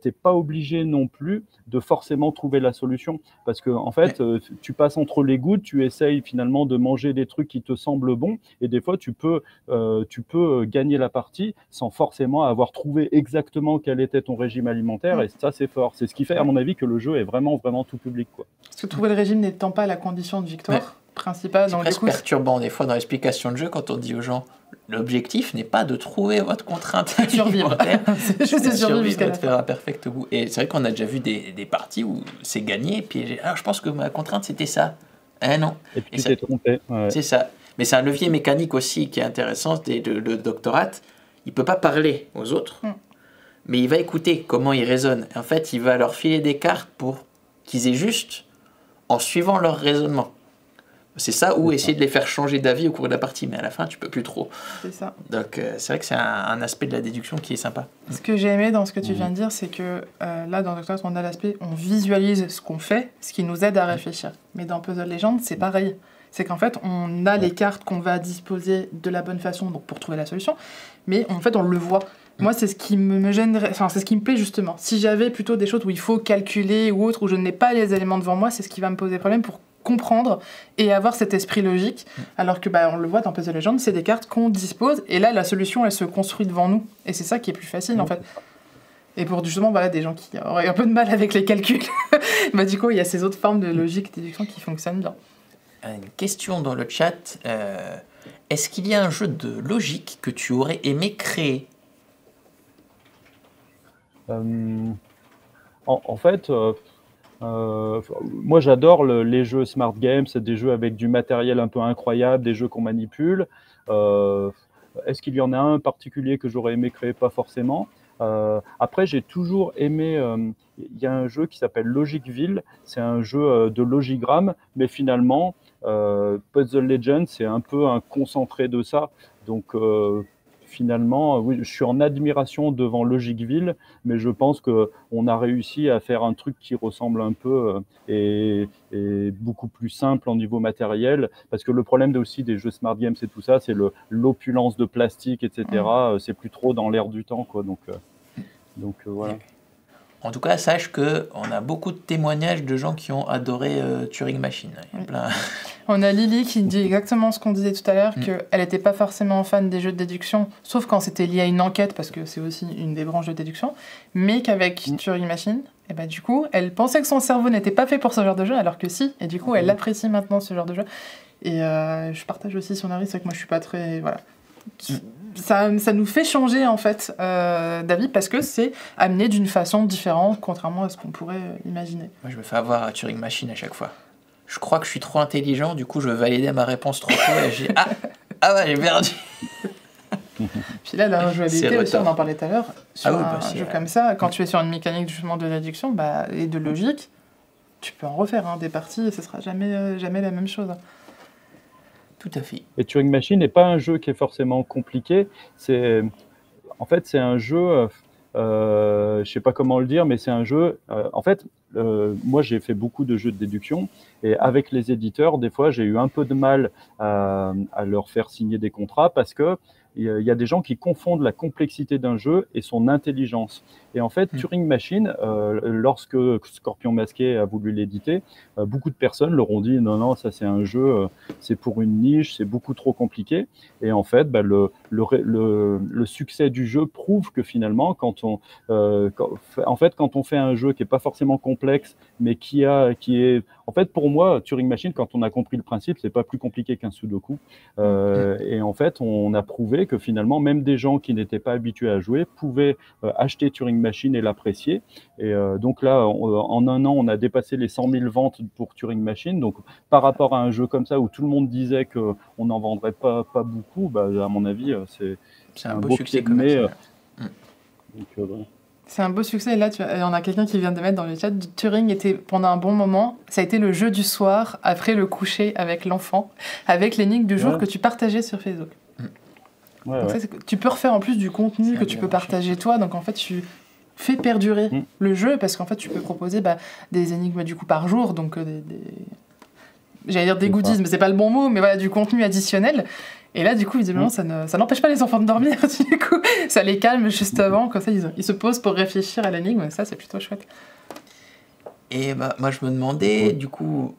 t'es pas obligé non plus de forcément trouver la solution. Parce que, en fait, tu passes entre les gouttes, tu essayes finalement de manger des trucs qui te semblent bons, et des fois, tu peux gagner la partie sans forcément avoir trouvé exactement quel était ton régime alimentaire, et ça, c'est fort. C'est ce qui fait, à mon avis, que le jeu est vraiment, vraiment tout public, quoi. Parce que trouver le régime n'étant pas la condition de victoire principale. C'est presque perturbant, des fois, dans l'explication de jeu, quand on dit aux gens l'objectif n'est pas de trouver votre contrainte alimentaire, c'est juste de survivre jusqu'à de faire un perfect goût. Et c'est vrai qu'on a déjà vu des parties où c'est gagné, et puis je pense que ma contrainte c'était ça. Non. Et puis tu t'es trompé. Ouais. C'est ça. Mais c'est un levier mécanique aussi qui est intéressant. Le doctorat, il peut pas parler aux autres, mais il va écouter comment ils raisonnent. En fait, il va leur filer des cartes pour qu'ils aient juste en suivant leur raisonnement. C'est ça, ou essayer de les faire changer d'avis au cours de la partie, mais à la fin, tu peux plus trop. C'est ça. Donc, c'est vrai que c'est un aspect de la déduction qui est sympa. Ce que j'ai aimé dans ce que tu viens de dire, c'est que là, dans Doctorat, on a l'aspect, on visualise ce qu'on fait, ce qui nous aide à réfléchir. Mais dans Puzzle Legends, c'est pareil. C'est qu'en fait, on a les cartes qu'on va disposer de la bonne façon donc pour trouver la solution, mais en fait, on le voit. Moi, c'est ce qui me gênerait, enfin, c'est ce qui me plaît justement. Si j'avais plutôt des choses où il faut calculer ou autre, où je n'ai pas les éléments devant moi, c'est ce qui va me poser problème pour comprendre et avoir cet esprit logique, alors que on le voit dans Puzzle Legends, c'est des cartes qu'on dispose et là la solution elle se construit devant nous et c'est ça qui est plus facile en fait. Et pour justement voilà, des gens qui auraient un peu de mal avec les calculs, bah, du coup, il y a ces autres formes de logique et déduction qui fonctionnent bien. Une question dans le chat. Est-ce qu'il y a un jeu de logique que tu aurais aimé créer? En fait, moi j'adore les jeux smart games, c'est des jeux avec du matériel un peu incroyable, des jeux qu'on manipule. Est-ce qu'il y en a un particulier que j'aurais aimé créer? Pas forcément. Après, j'ai toujours aimé. Il y a un jeu qui s'appelle Logicville. C'est un jeu de logigramme, mais finalement, Puzzle Legends, c'est un peu un concentré de ça. Donc, finalement, oui, je suis en admiration devant Logicville, mais je pense qu'on a réussi à faire un truc qui ressemble un peu et beaucoup plus simple en niveau matériel, parce que le problème aussi des jeux smart games et tout ça, c'est l'opulence de plastique, etc. C'est plus trop dans l'air du temps, quoi. Donc voilà. En tout cas, sache qu'on a beaucoup de témoignages de gens qui ont adoré Turing Machine. Il y a plein... On a Lily qui dit exactement ce qu'on disait tout à l'heure, qu'elle n'était pas forcément fan des jeux de déduction, sauf quand c'était lié à une enquête, parce que c'est aussi une des branches de déduction, mais qu'avec Turing Machine, et bah, du coup, elle pensait que son cerveau n'était pas fait pour ce genre de jeu, alors que si, et du coup, elle apprécie maintenant ce genre de jeu. Et je partage aussi son avis, c'est que moi je suis pas très... Voilà. Ça nous fait changer en fait d'avis, parce que c'est amené d'une façon différente, contrairement à ce qu'on pourrait imaginer. Moi je me fais avoir à Turing Machine à chaque fois. Je crois que je suis trop intelligent, du coup je validais ma réponse trop tôt et j'ai ouais, j'ai perdu. Puis là, la jouabilité aussi, on en parlait tout à l'heure, sur un jeu comme ça, quand tu es sur une mécanique justement de déduction et de logique, tu peux en refaire des parties et ce sera jamais la même chose. Tout à fait. Et Turing Machine n'est pas un jeu qui est forcément compliqué. En fait, c'est un jeu, je ne sais pas comment le dire, mais c'est un jeu... en fait, moi, j'ai fait beaucoup de jeux de déduction. Et avec les éditeurs, des fois, j'ai eu un peu de mal à leur faire signer des contrats parce que il y a des gens qui confondent la complexité d'un jeu et son intelligence. Et en fait, Turing Machine, lorsque Scorpion Masqué a voulu l'éditer, beaucoup de personnes leur ont dit non, ça c'est un jeu, c'est pour une niche, c'est beaucoup trop compliqué. Et en fait, le succès du jeu prouve que finalement, quand on fait un jeu qui n'est pas forcément complexe, mais qui est... En fait, pour moi, Turing Machine, quand on a compris le principe, c'est pas plus compliqué qu'un Sudoku. Et en fait, on a prouvé que finalement, même des gens qui n'étaient pas habitués à jouer pouvaient acheter Turing Machine et l'apprécier. Et donc là, en un an, on a dépassé les 100 000 ventes pour Turing Machine. Donc, par rapport à un jeu comme ça où tout le monde disait qu'on n'en vendrait pas beaucoup, bah, à mon avis, c'est un beau succès commercial. Voilà. C'est un beau succès. Et là, on a quelqu'un qui vient de mettre dans le chat, Turing était, pendant un bon moment, ça a été le jeu du soir, après le coucher avec l'enfant, avec l'énigme du jour que tu partageais sur Facebook. Donc ça, tu peux refaire en plus du contenu que tu peux partager toi. Donc en fait, tu fais perdurer le jeu, parce qu'en fait, tu peux proposer des énigmes du coup par jour, donc j'allais dire des goodies, mais c'est pas le bon mot, mais voilà, du contenu additionnel. Et là, du coup, visiblement, ça n'empêche pas les enfants de dormir, du coup, ça les calme juste avant, comme ça, ils se posent pour réfléchir à l'énigme, ça, c'est plutôt chouette. Et moi, je me demandais, du coup,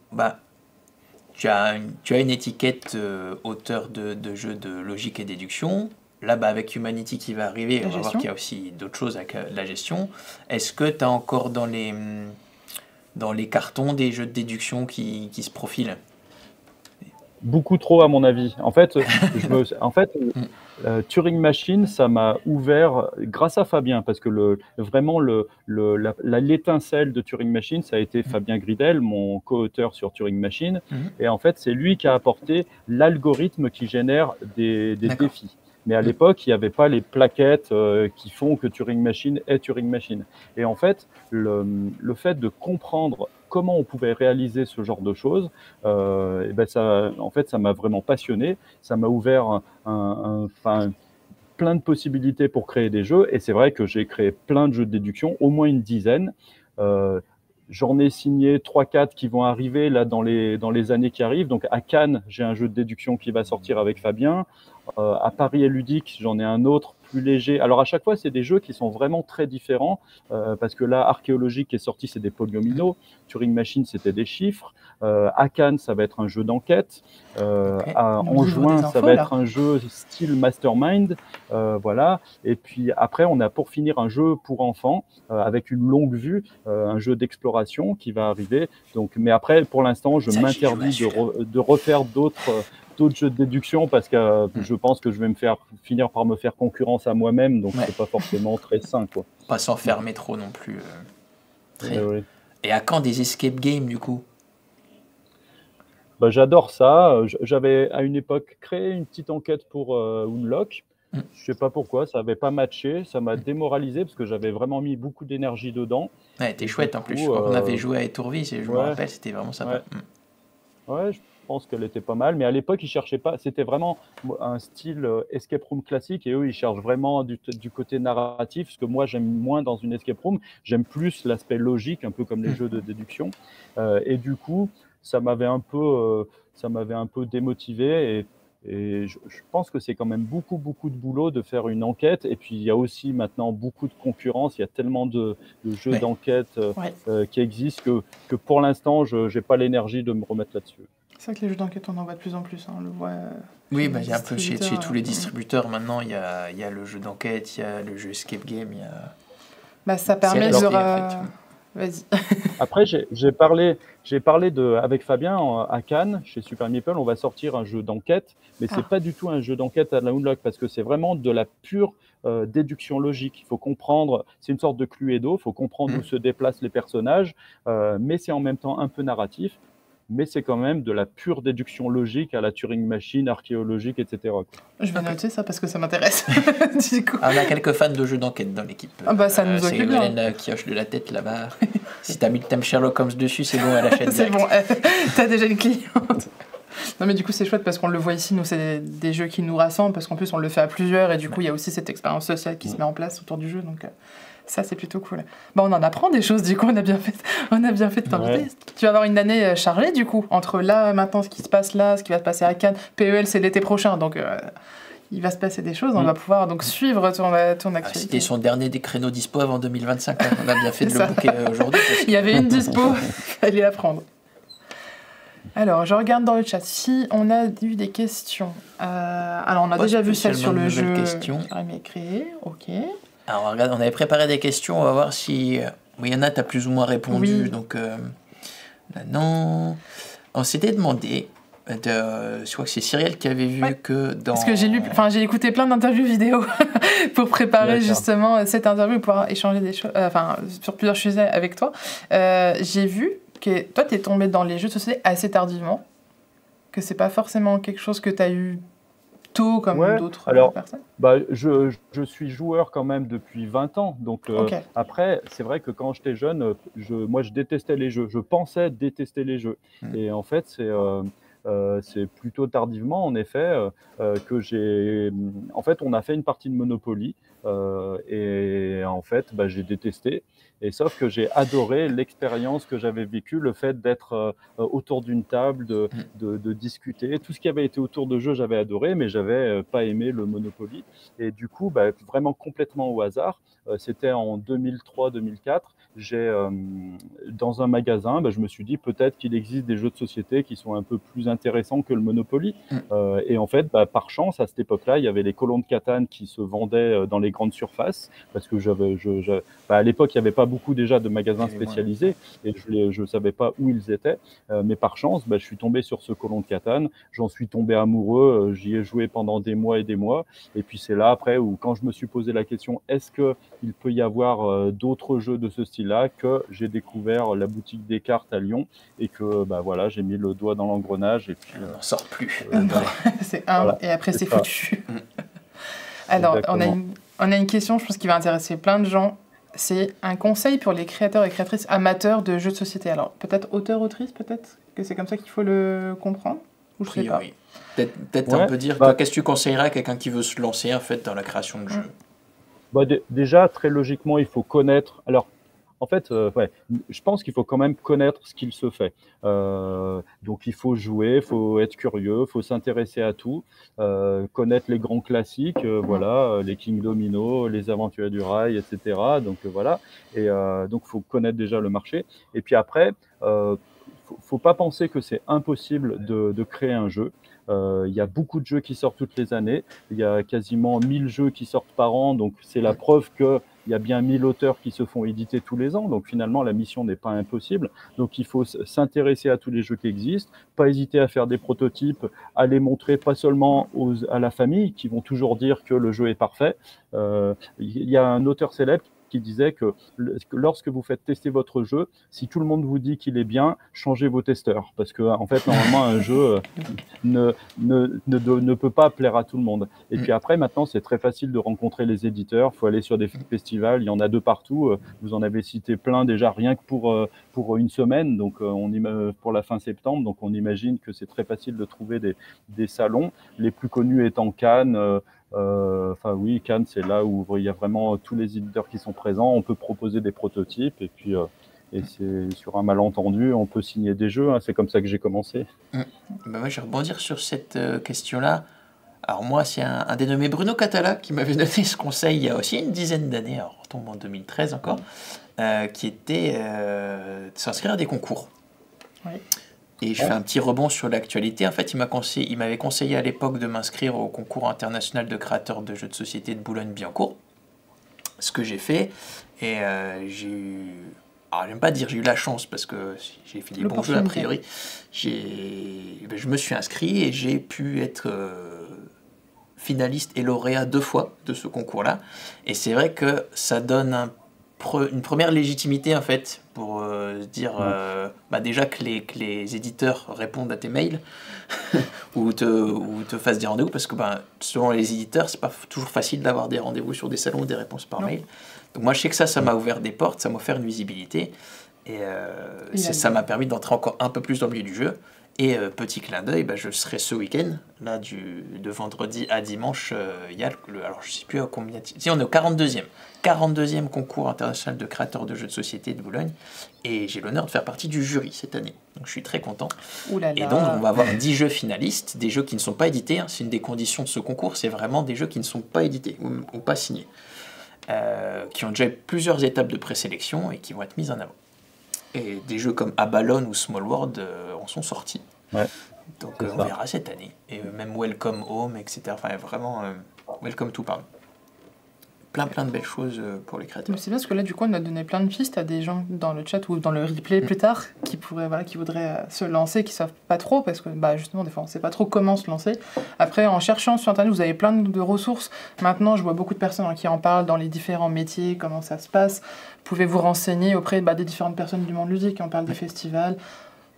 tu as une étiquette auteur de jeux de logique et déduction. Là, avec Humanity qui va arriver, on va voir qu'il y a aussi d'autres choses avec la gestion. Est-ce que tu as encore dans les cartons des jeux de déduction qui se profilent? Beaucoup trop, à mon avis. En fait, Turing Machine, ça m'a ouvert grâce à Fabien, parce que vraiment l'étincelle de Turing Machine, ça a été Fabien Gridel, mon co-auteur sur Turing Machine. Et en fait, c'est lui qui a apporté l'algorithme qui génère des défis. Mais à l'époque, il n'y avait pas les plaquettes qui font que Turing Machine est Turing Machine. Et en fait, le fait de comprendre comment on pouvait réaliser ce genre de choses, ça m'a vraiment passionné. Ça m'a ouvert plein de possibilités pour créer des jeux. Et c'est vrai que j'ai créé plein de jeux de déduction, au moins une dizaine. J'en ai signé 3-4 qui vont arriver là dans les années qui arrivent. Donc à Cannes, j'ai un jeu de déduction qui va sortir avec Fabien. À Paris et Ludique, j'en ai un autre plus léger. Alors à chaque fois, c'est des jeux qui sont vraiment très différents, parce que là, Archéologique qui est sorti, c'est des polyomino. Turing Machine, c'était des chiffres. Akan, ça va être un jeu d'enquête. En juin, ça va être un jeu style Mastermind. Voilà. Et puis après, on a pour finir un jeu pour enfants avec une longue vue, un jeu d'exploration qui va arriver. Donc, mais après, pour l'instant, je m'interdis de refaire d'autres jeux de déduction parce que je pense que je vais finir par me faire concurrence à moi-même, donc c'est pas forcément très sain, quoi. Pas s'enfermer trop non plus. Ouais. Et à quand des escape games du coup? J'adore ça. J'avais à une époque créé une petite enquête pour Unlock. Je sais pas pourquoi, ça avait pas matché, ça m'a démoralisé parce que j'avais vraiment mis beaucoup d'énergie dedans. Ouais, t'es chouette en plus. Je crois qu'on avait joué à Etourvis, je me rappelle, c'était vraiment sympa. Ouais, je pense qu'elle était pas mal, mais à l'époque, ils cherchaient pas. C'était vraiment un style escape room classique, et eux, ils cherchent vraiment du côté narratif, ce que moi, j'aime moins dans une escape room. J'aime plus l'aspect logique, un peu comme les jeux de déduction. Et du coup, ça m'avait un peu démotivé. Et je pense que c'est quand même beaucoup de boulot de faire une enquête. Et puis, il y a aussi maintenant beaucoup de concurrence. Il y a tellement de jeux d'enquête qui existent que pour l'instant, je n'ai pas l'énergie de me remettre là-dessus. C'est vrai que les jeux d'enquête, on en voit de plus en plus. On le voit. Oui, il y a un peu chez tous les distributeurs maintenant. Il y a le jeu d'enquête, il y a le jeu escape game. Ça permet Vas-y. Après, j'ai parlé avec Fabien à Cannes, chez Super Meeple. On va sortir un jeu d'enquête, mais c'est pas du tout un jeu d'enquête à la Unlock parce que c'est vraiment de la pure déduction logique. Il faut comprendre, c'est une sorte de Cluedo, il faut comprendre où se déplacent les personnages, mais c'est en même temps un peu narratif. Mais c'est quand même de la pure déduction logique à la Turing Machine, archéologique, etc. quoi. Je vais noter ça parce que ça m'intéresse. Du coup. On a quelques fans de jeux d'enquête dans l'équipe. Ça nous occupe bien. C'est Hélène qui hoche de la tête là-bas. Si t'aimes Sherlock Holmes dessus, c'est bon, elle achète. C'est bon, t'as déjà une cliente. Non mais du coup c'est chouette parce qu'on le voit ici, nous c'est des jeux qui nous rassemblent parce qu'en plus on le fait à plusieurs et du coup il y a aussi cette expérience sociale qui se met en place autour du jeu, donc ça c'est plutôt cool. On en apprend des choses, du coup on a bien fait de t'inviter. Ouais. Tu vas avoir une année chargée du coup, entre là maintenant ce qui se passe là, ce qui va se passer à Cannes, PEL c'est l'été prochain, donc il va se passer des choses, on va pouvoir donc suivre ton actualité. C'était son dernier des créneaux dispo avant 2025, hein. On a bien fait de le booker aujourd'hui. Il y avait une dispo, il fallait la prendre. Alors, je regarde dans le chat si on a eu des questions. Alors, on a déjà vu celle sur le jeu créé. Ok. Alors, regarde, on avait préparé des questions. On va voir si... il y en a, tu as plus ou moins répondu. Oui. Donc, non. On s'était demandé... je crois que c'est Cyrielle qui avait vu que dans... Parce que j'ai écouté plein d'interviews vidéo pour préparer justement cette interview, pour pouvoir échanger des choses, sur plusieurs sujets avec toi. J'ai vu que toi, tu es tombé dans les jeux de société assez tardivement, que c'est pas forcément quelque chose que tu as eu tôt comme d'autres personnes. Je suis joueur quand même depuis 20 ans, donc après, c'est vrai que quand j'étais jeune, moi je détestais les jeux, je pensais détester les jeux, et en fait c'est plutôt tardivement, en effet, que on a fait une partie de Monopoly, et en fait, j'ai détesté. Et sauf que j'ai adoré l'expérience que j'avais vécue, le fait d'être autour d'une table, de discuter. Tout ce qui avait été autour de jeu, j'avais adoré, mais j'avais pas aimé le Monopoly. Et du coup, vraiment complètement au hasard, c'était en 2003-2004. Dans un magasin, je me suis dit peut-être qu'il existe des jeux de société qui sont un peu plus intéressants que le Monopoly. Et en fait, par chance, à cette époque-là, il y avait les colons de Catane qui se vendaient dans les grandes surfaces, parce que à l'époque, il n'y avait pas beaucoup déjà de magasins spécialisés, et je ne savais pas où ils étaient. Mais par chance, je suis tombé sur ce colon de Catane, j'en suis tombé amoureux, j'y ai joué pendant des mois et des mois. Et puis c'est là, après, où quand je me suis posé la question, est-ce qu'il peut y avoir d'autres jeux de ce style-là, que j'ai découvert la boutique des cartes à Lyon, et que j'ai mis le doigt dans l'engrenage, et puis on n'en sort plus. C'est et après c'est foutu. Alors on a une question, je pense, qui va intéresser plein de gens. C'est un conseil pour les créateurs et créatrices amateurs de jeux de société. Alors peut-être auteur-autrice, peut-être que c'est comme ça qu'il faut le comprendre, ou je sais pas. Peut-être on peut dire, toi, qu'est-ce que tu conseillerais à quelqu'un qui veut se lancer en fait dans la création de jeux? Déjà, très logiquement, il faut connaître. Alors, En fait, ouais, je pense qu'il faut quand même connaître ce qu'il se fait. Donc il faut jouer, il faut être curieux, il faut s'intéresser à tout, connaître les grands classiques, voilà, les King Domino, les Aventuriers du Rail, etc. Donc voilà. Et donc il faut connaître déjà le marché. Et puis après, faut pas penser que c'est impossible de créer un jeu. Il y a beaucoup de jeux qui sortent toutes les années. Il y a quasiment 1000 jeux qui sortent par an. Donc c'est la preuve qu'il y a bien 1000 auteurs qui se font éditer tous les ans. Donc finalement, la mission n'est pas impossible. Donc il faut s'intéresser à tous les jeux qui existent, pas hésiter à faire des prototypes, à les montrer pas seulement à la famille, qui vont toujours dire que le jeu est parfait. Il y a un auteur célèbre qui disait que lorsque vous faites tester votre jeu, si tout le monde vous dit qu'il est bien, changez vos testeurs. Parce que, en fait, normalement, un jeu ne peut pas plaire à tout le monde. Et puis après, maintenant, c'est très facile de rencontrer les éditeurs. Il faut aller sur des festivals. Il y en a de partout. Vous en avez cité plein déjà, rien que pour une semaine. Donc, pour la fin septembre. Donc, on imagine que c'est très facile de trouver des salons. Les plus connus étant Cannes. Enfin oui, Cannes, c'est là où il y a vraiment tous les éditeurs qui sont présents. On peut proposer des prototypes et puis c'est sur un malentendu, on peut signer des jeux. Hein. C'est comme ça que j'ai commencé. Ben moi, je vais rebondir sur cette question-là. Alors moi, c'est un dénommé Bruno Catala qui m'avait donné ce conseil il y a aussi une dizaine d'années, alors on retombe en 2013 encore, qui était de s'inscrire à des concours. Oui. Et je fais un petit rebond sur l'actualité. En fait, il m'avait conseillé à l'époque de m'inscrire au concours international de créateurs de jeux de société de Boulogne-Billancourt. Ce que j'ai fait, et j'ai eu... Alors, j'aime pas dire j'ai eu la chance, parce que j'ai fait des bons jeux a priori. Je me suis inscrit et j'ai pu être finaliste et lauréat 2 fois de ce concours-là. Et c'est vrai que ça donne une première légitimité en fait pour se dire déjà que les éditeurs répondent à tes mails ou te fassent des rendez-vous, parce que selon les éditeurs c'est pas toujours facile d'avoir des rendez-vous sur des salons ou des réponses par mail. Donc moi je sais que ça m'a ouvert des portes, ça m'a offert une visibilité et ça m'a permis d'entrer encore un peu plus dans le milieu du jeu. Et petit clin d'œil, je serai ce week-end, là, de vendredi à dimanche, il y a alors je sais plus à combien... Si on est au 42e concours international de créateurs de jeux de société de Boulogne, et j'ai l'honneur de faire partie du jury cette année. Donc je suis très content. Oulala. Et donc on va avoir 10 jeux finalistes, des jeux qui ne sont pas édités. Hein. C'est une des conditions de ce concours, c'est vraiment des jeux qui ne sont pas édités ou pas signés, qui ont déjà eu plusieurs étapes de présélection et qui vont être mises en avant. Et des jeux comme Abalone ou Small World en sont sortis. Ouais, donc on verra cette année. Et même Welcome Home, etc. Enfin vraiment, Welcome to, pardon. Plein de belles choses pour les créateurs. C'est bien parce que là, du coup, on a donné plein de pistes à des gens dans le chat ou dans le replay plus tard qui voudraient se lancer, qui savent pas trop, parce que justement, des fois, on sait pas trop comment se lancer. Après, en cherchant sur Internet, vous avez plein de ressources. Maintenant, je vois beaucoup de personnes qui en parlent dans les différents métiers, comment ça se passe. Vous pouvez vous renseigner auprès des différentes personnes du monde ludique qui en parlent des festivals.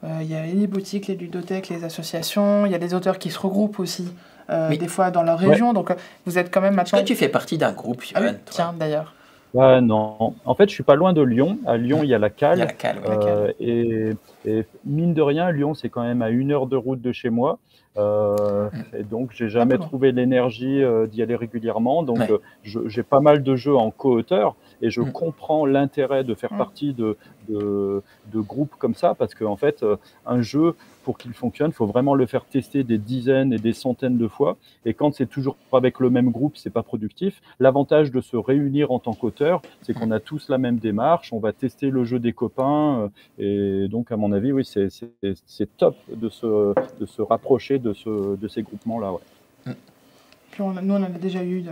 Il y a les boutiques, les ludothèques, les associations. Il y a des auteurs qui se regroupent aussi. Des fois dans leur région, donc vous êtes quand même maintenant... Est-ce que tu fais partie d'un groupe, Johan, tiens, d'ailleurs. Non, en fait je suis pas loin de Lyon. À Lyon il y a la Cale, il y a la Cale, et mine de rien, Lyon c'est quand même à 1 heure de route de chez moi, et donc j'ai jamais trouvé l'énergie d'y aller régulièrement, donc j'ai pas mal de jeux en co-auteur, et je comprends l'intérêt de faire partie de groupes comme ça, parce qu'en fait un jeu, pour qu'il fonctionne, il faut vraiment le faire tester des dizaines et des centaines de fois. Et quand c'est toujours avec le même groupe, c'est pas productif. L'avantage de se réunir en tant qu'auteur, c'est qu'on a tous la même démarche. On va tester le jeu des copains. Et donc, à mon avis, oui, c'est top de se rapprocher de ces groupements-là. Ouais. Puis nous, on a déjà eu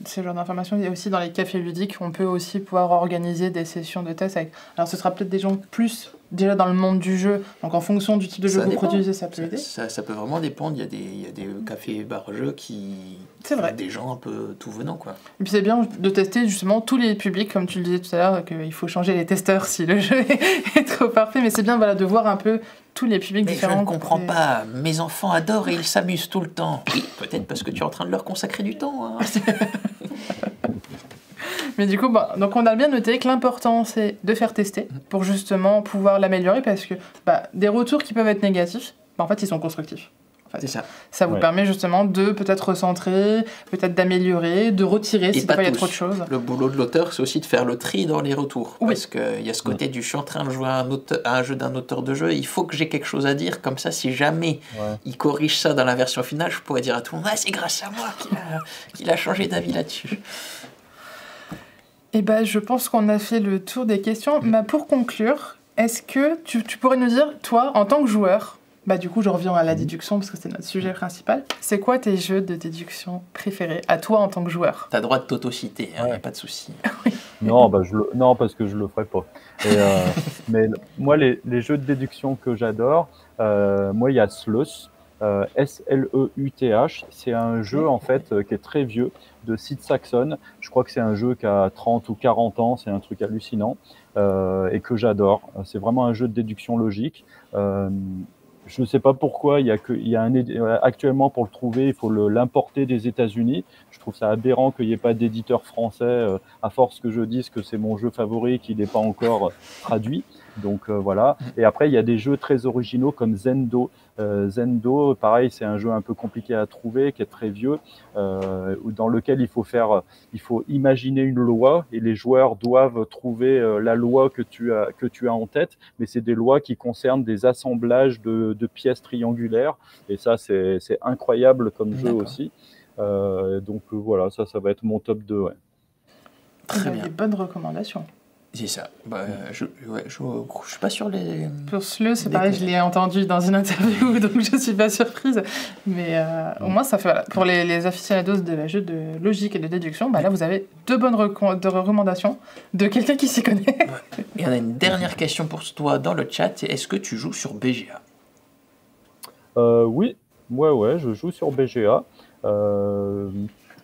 ces genres d'informations. Il y a aussi dans les cafés ludiques, on peut aussi pouvoir organiser des sessions de tests. Alors, ce sera peut-être des gens plus déjà dans le monde du jeu. Donc, en fonction du type de jeu que vous produisez, ça peut aider. Ça peut vraiment dépendre. Il y a des cafés bar-jeux qui... C'est vrai. Des gens un peu tout venant, quoi. Et puis, c'est bien de tester justement tous les publics, comme tu le disais tout à l'heure, qu'il faut changer les testeurs si le jeu est trop parfait. Mais c'est bien de voir un peu tous les publics différents. Je ne comprends pas. Mes enfants adorent et ils s'amusent tout le temps. Oui, peut-être parce que tu es en train de leur consacrer du temps. Hein. Mais du coup, donc on a bien noté que l'important, c'est de faire tester pour justement pouvoir l'améliorer, parce que des retours qui peuvent être négatifs, en fait, ils sont constructifs. fait. C'est ça. Ça vous permet justement de peut-être recentrer, peut-être d'améliorer, de retirer si il y a trop de choses. Le boulot de l'auteur, c'est aussi de faire le tri dans les retours. Oui. Parce qu'il y a ce côté du je suis en train de jouer à un jeu d'un auteur de jeu, il faut que j'ai quelque chose à dire, comme ça si jamais il corrige ça dans la version finale, je pourrais dire à tout le monde c'est grâce à moi qu'il a changé d'avis là-dessus. Eh ben, je pense qu'on a fait le tour des questions. Mais pour conclure, est-ce que tu pourrais nous dire, toi, en tant que joueur, du coup, je reviens à la déduction parce que c'est notre sujet principal, c'est quoi tes jeux de déduction préférés, à toi en tant que joueur? T'as droit de t'auto-citer, y a pas de souci. Non, non, parce que je le ferai pas. Mais moi, les jeux de déduction que j'adore, moi, il y a Sleuth. S-L-E-U-T-H, c'est un jeu en fait qui est très vieux, de Sid Sackson. Je crois que c'est un jeu qui a 30 ou 40 ans, c'est un truc hallucinant et que j'adore. C'est vraiment un jeu de déduction logique. Je ne sais pas pourquoi, actuellement pour le trouver, il faut l'importer des États-Unis. Je trouve ça aberrant qu'il n'y ait pas d'éditeur français, à force que je dise que c'est mon jeu favori, qu'il n'est pas encore traduit. Donc voilà. Et après, il y a des jeux très originaux comme Zendo. Zendo, pareil, c'est un jeu un peu compliqué à trouver, qui est très vieux, dans lequel il faut imaginer une loi et les joueurs doivent trouver la loi que tu as en tête. Mais c'est des lois qui concernent des assemblages de pièces triangulaires. Et ça, c'est incroyable comme jeu aussi. Donc voilà, ça va être mon top 2. Ouais. Très bien. Des bonnes recommandations. C'est ça. Je suis pas sur les... Pour Sleuth, c'est pareil, je l'ai entendu dans une interview, donc je suis pas surprise. Mais au moins, ça fait... Voilà. Pour les aficionados de la jeu de logique et de déduction, là, vous avez deux bonnes recommandations de quelqu'un qui s'y connaît. Et on a une dernière question pour toi dans le chat, c'est est-ce que tu joues sur BGA? Oui, je joue sur BGA.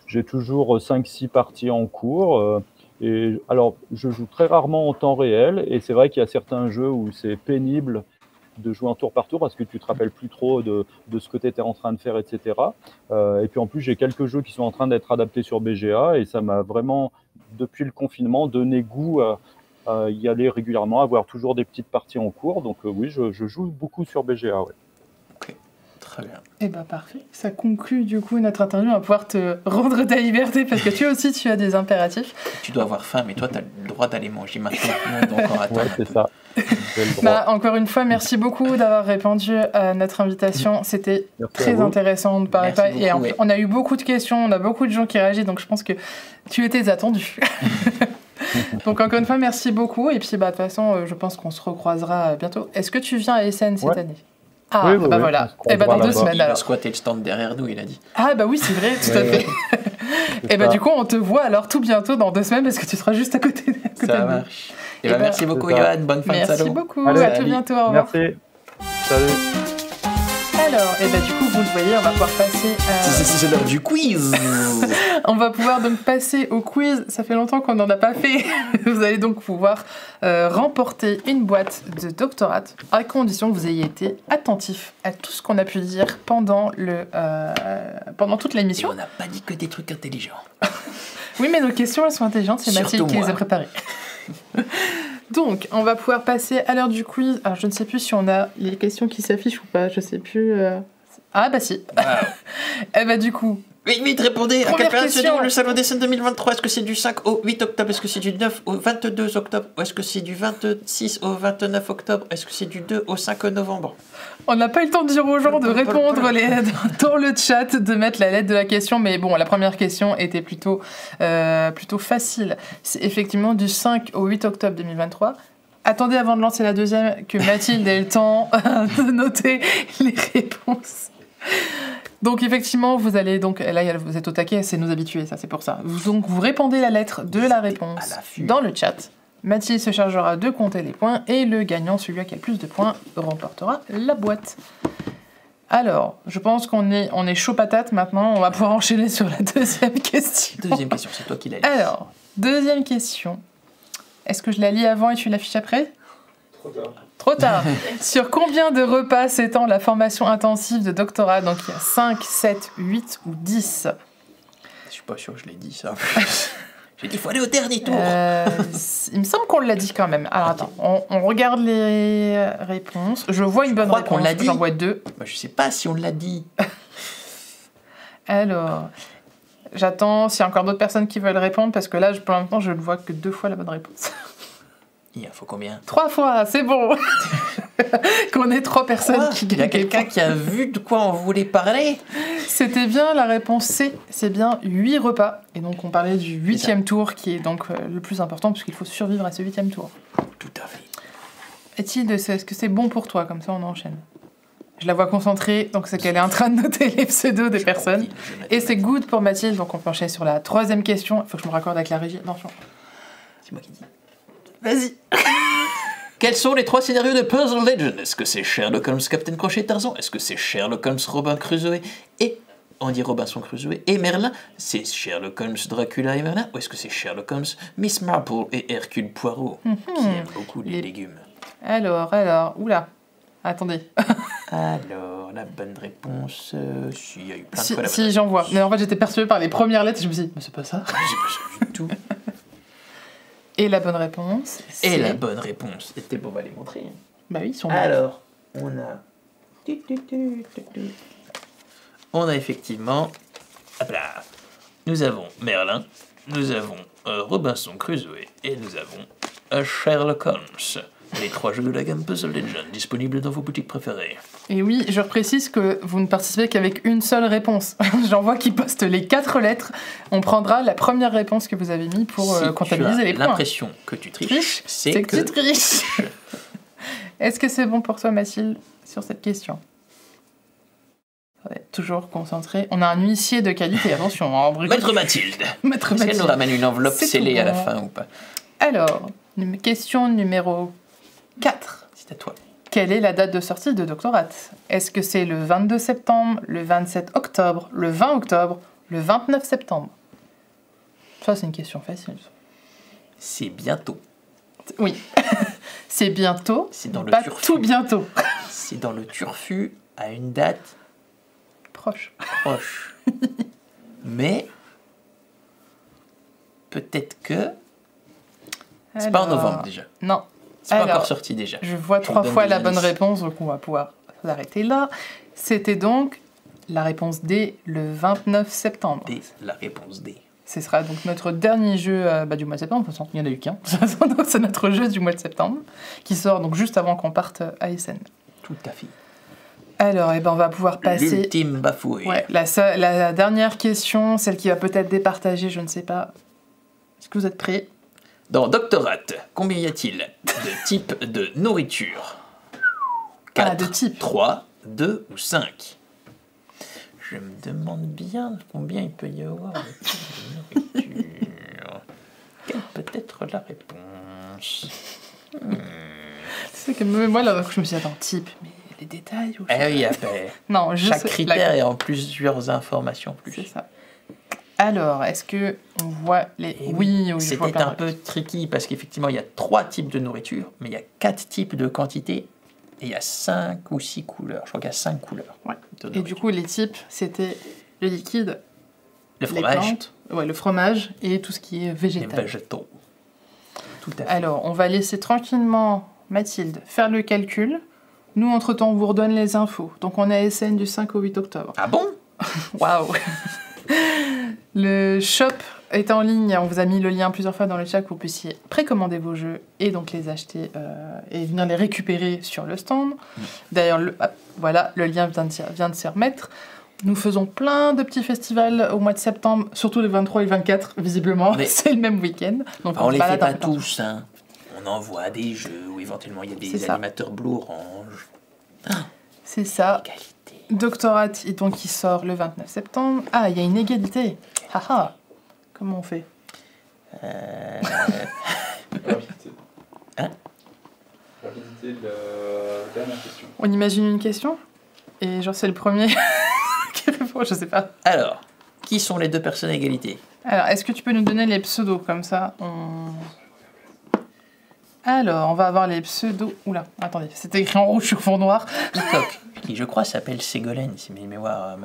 J'ai toujours 5-6 parties en cours. Et alors, je joue très rarement en temps réel, et c'est vrai qu'il y a certains jeux où c'est pénible de jouer en tour par tour parce que tu te rappelles plus trop de ce que tu étais en train de faire, etc. Et puis en plus, j'ai quelques jeux qui sont en train d'être adaptés sur BGA, et ça m'a vraiment, depuis le confinement, donné goût à y aller régulièrement, avoir toujours des petites parties en cours. Donc oui, je joue beaucoup sur BGA. Ouais. Très bien. Eh bien, parfait. Ça conclut du coup notre interview. On va pouvoir te rendre ta liberté parce que tu as des impératifs. Tu dois avoir faim, mais toi, tu as le droit d'aller manger maintenant. Encore attendre. Ouais, c'est ça. Encore une fois, merci beaucoup d'avoir répondu à notre invitation. C'était très intéressant de parler. Et on a eu beaucoup de questions, on a beaucoup de gens qui réagissent, donc je pense que tu étais attendu. Donc encore une fois, merci beaucoup. Et puis de toute façon, je pense qu'on se recroisera bientôt. Est-ce que tu viens à Essen cette année? Ah, oui, voilà. Et dans 2 semaines, alors. Il va squatter le stand derrière nous, il a dit. Ah, oui, c'est vrai, tout à fait. Et du coup, on te voit alors tout bientôt dans 2 semaines parce que tu seras juste à côté de nous. Ça marche. Merci beaucoup, Johan. Bonne fin de salon. Merci beaucoup. Allez, à tout bientôt. Au revoir. Merci. Salut. Alors, du coup, vous le voyez, on va pouvoir passer à... C'est l'heure du quiz. On va pouvoir donc passer au quiz. Ça fait longtemps qu'on n'en a pas fait. Vous allez donc pouvoir remporter une boîte de doctorat à condition que vous ayez été attentif à tout ce qu'on a pu dire pendant toute l'émission. Et on n'a pas dit que des trucs intelligents. Oui, mais nos questions, elles sont intelligentes. C'est Mathilde qui les a préparées. Donc, on va pouvoir passer à l'heure du quiz. Alors, je ne sais plus si on a les questions qui s'affichent ou pas. Je ne sais plus. Ah, si. Wow. Du coup... Vite, répondez. À quelle période se déroule le Salon d'Essen 2023? Est-ce que c'est du 5 au 8 octobre? Est-ce que c'est du 9 au 22 octobre? Ou est-ce que c'est du 26 au 29 octobre? Est-ce que c'est du 2 au 5 novembre? On n'a pas eu le temps de dire aux gens de répondre dans le chat, de mettre la lettre de la question, mais bon, la première question était plutôt facile. C'est effectivement du 5 au 8 octobre 2023. Attendez avant de lancer la deuxième que Mathilde ait le temps de noter les réponses. Donc effectivement, vous allez là vous êtes au taquet, c'est nos habitués, ça c'est pour ça. Vous répondez la lettre de la réponse dans le chat. Mathilde se chargera de compter les points et le gagnant, celui qui a le plus de points, remportera la boîte. Alors, je pense qu'on est chaud patate maintenant, on va pouvoir enchaîner sur la deuxième question. Deuxième question, c'est toi qui l'as lu. Alors, deuxième question. Est-ce que je la lis avant et tu l'affiches après ? Trop tard. Sur combien de repas s'étend la formation intensive de doctorat? Donc il y a 5, 7, 8 ou 10. Je suis pas sûr que je l'ai dit ça. J'ai dit, il faut aller au dernier tour. Il me semble qu'on l'a dit quand même. Alors attends, on regarde les réponses. Je vois une bonne crois réponse. qu'on l'a dit. J'en vois 2. Bah, je sais pas si on l'a dit. Alors, j'attends s'il y a encore d'autres personnes qui veulent répondre parce que là, pour l'instant, je ne vois que 2 fois la bonne réponse. Il en faut combien? 3 fois, c'est bon. Qu'on ait 3 personnes qui Il y a gagnent. quelqu'un qui a vu de quoi on voulait parler? C'était bien la réponse C, c'est bien 8 repas. Et donc on parlait du 8e tour qui est donc le plus important parce qu'il faut survivre à ce 8e tour. Tout à fait. Mathilde, est-ce que c'est bon pour toi? Comme ça on enchaîne. Je la vois concentrée, donc c'est qu'elle est en train de noter les pseudos des personnes. Et c'est good pour Mathilde, donc on peut enchaîner sur la 3e question. Il faut que je me raccorde avec la régie. Attention. C'est moi qui dis. Vas-y. Quels sont les 3 scénarios de Puzzle Legend? Est-ce que c'est Sherlock Holmes, Captain Crochet, Tarzan? Est-ce que c'est Sherlock Holmes, Robin Crusoe et Andy Robinson Crusoe et Merlin? C'est Sherlock Holmes, Dracula et Merlin? Ou est-ce que c'est Sherlock Holmes, Miss Marple et Hercule Poirot, qui aiment beaucoup les légumes? Alors, oula. Attendez. Alors, la bonne réponse... si, il y a eu plein de fois la bonne Si, j'en vois. Mais en fait, j'étais persuadée par les premières lettres et je me suis dit, mais c'est pas ça. réponse. J'ai pas ça du tout. Et la bonne réponse, c'est... Et la bonne réponse était bon, on va les montrer. Bah oui, ils sont bons. Alors, on a... On a effectivement... Hop là. Nous avons Merlin, nous avons Robinson Crusoe et nous avons Sherlock Holmes. Les 3 jeux de la gamme Puzzle Legend disponibles dans vos boutiques préférées. Et oui, je précise que vous ne participez qu'avec une seule réponse. J'en vois qui postent les 4 lettres. On prendra la première réponse que vous avez mis pour comptabiliser les points. L'impression que tu triches, c'est que tu triches. Est-ce que c'est bon pour toi, Mathilde, sur cette question? Ouais, toujours concentré. On a un huissier de qualité, attention. En Maître Mathilde. Maître Est-ce qu'elle nous Mathilde. ramène une enveloppe C'est scellée tout à la bon. fin ou pas? Alors, question numéro 4. C'est à toi. Quelle est la date de sortie de Doctorat? Est-ce que c'est le 22 septembre, le 27 octobre, le 20 octobre, le 29 septembre? Ça, c'est une question facile. C'est bientôt. Oui. C'est bientôt, C'est dans le pas turfu. tout bientôt. C'est dans le turfu à une date Proche. proche. Mais peut-être que c'est pas en Alors, novembre déjà. Non. C'est pas Alors, encore sorti déjà. Je vois Je vous 3 donne fois des la bonne indices. réponse, donc on va pouvoir s'arrêter là. C'était donc la réponse D, le 29 septembre. D, la réponse D. Ce sera donc notre dernier jeu du mois de septembre. De toute façon, il n'y en a eu qu'un. Donc, c'est notre jeu du mois de septembre, qui sort donc juste avant qu'on parte à Essen. Tout à fait. Alors, on va pouvoir passer... L'ultime bafoué. Ouais, la dernière question, celle qui va peut-être départager, je ne sais pas. Est-ce que vous êtes prêts? Dans Doctorat, combien y a-t-il de types de nourriture? 4, de types. 3, 2 ou 5? Je me demande bien combien il peut y avoir de types de nourriture. Quelle peut être la réponse? C'est que moi, là, je me suis dit, attends, type, mais les détails ou... Eh oui, après, Non, chaque critère est en plusieurs informations plus. C'est ça. Alors, est-ce que on voit les... Et oui, je vois c'était plein un de- peu tricky parce qu'effectivement, il y a 3 types de nourriture, mais il y a 4 types de quantité et il y a 5 ou 6 couleurs. Je crois qu'il y a 5 couleurs. Ouais. de Et nourriture. du coup, les types, c'était le liquide, le les fromage, plantes, ouais, le fromage et tout ce qui est les végétal. végétaux. Tout à fait. Alors, on va laisser tranquillement Mathilde faire le calcul. Nous, entre-temps, on vous redonne les infos. Donc, on a SN du 5 au 8 octobre. Ah bon? Waouh. Le shop est en ligne. On vous a mis le lien plusieurs fois dans le chat que vous puissiez précommander vos jeux et donc les acheter et venir les récupérer sur le stand. D'ailleurs, voilà, le lien vient de s'y remettre. Nous faisons plein de petits festivals au mois de septembre, surtout les 23 et 24, visiblement. Mais- C'est le même week-end. Donc On se les balade fait un pas peu partout. tous, hein. On envoie des jeux où éventuellement il y a C'est des ça. animateurs bleu-orange. C'est ça. Qualité. Doctorat, et donc, il sort le 29 septembre. Ah, il y a une égalité. Haha. Comment on fait? Rapidité. Hein? Rapidité de la dernière question. On imagine une question? Et genre, c'est le premier qui répond, je sais pas. Alors, qui sont les 2 personnes à égalité? Alors, est-ce que tu peux nous donner les pseudos, comme ça Alors, on va avoir les pseudos... Oula, attendez, c'était écrit en rouge sur fond noir. Peacock, qui je crois s'appelle Ségolène, si ma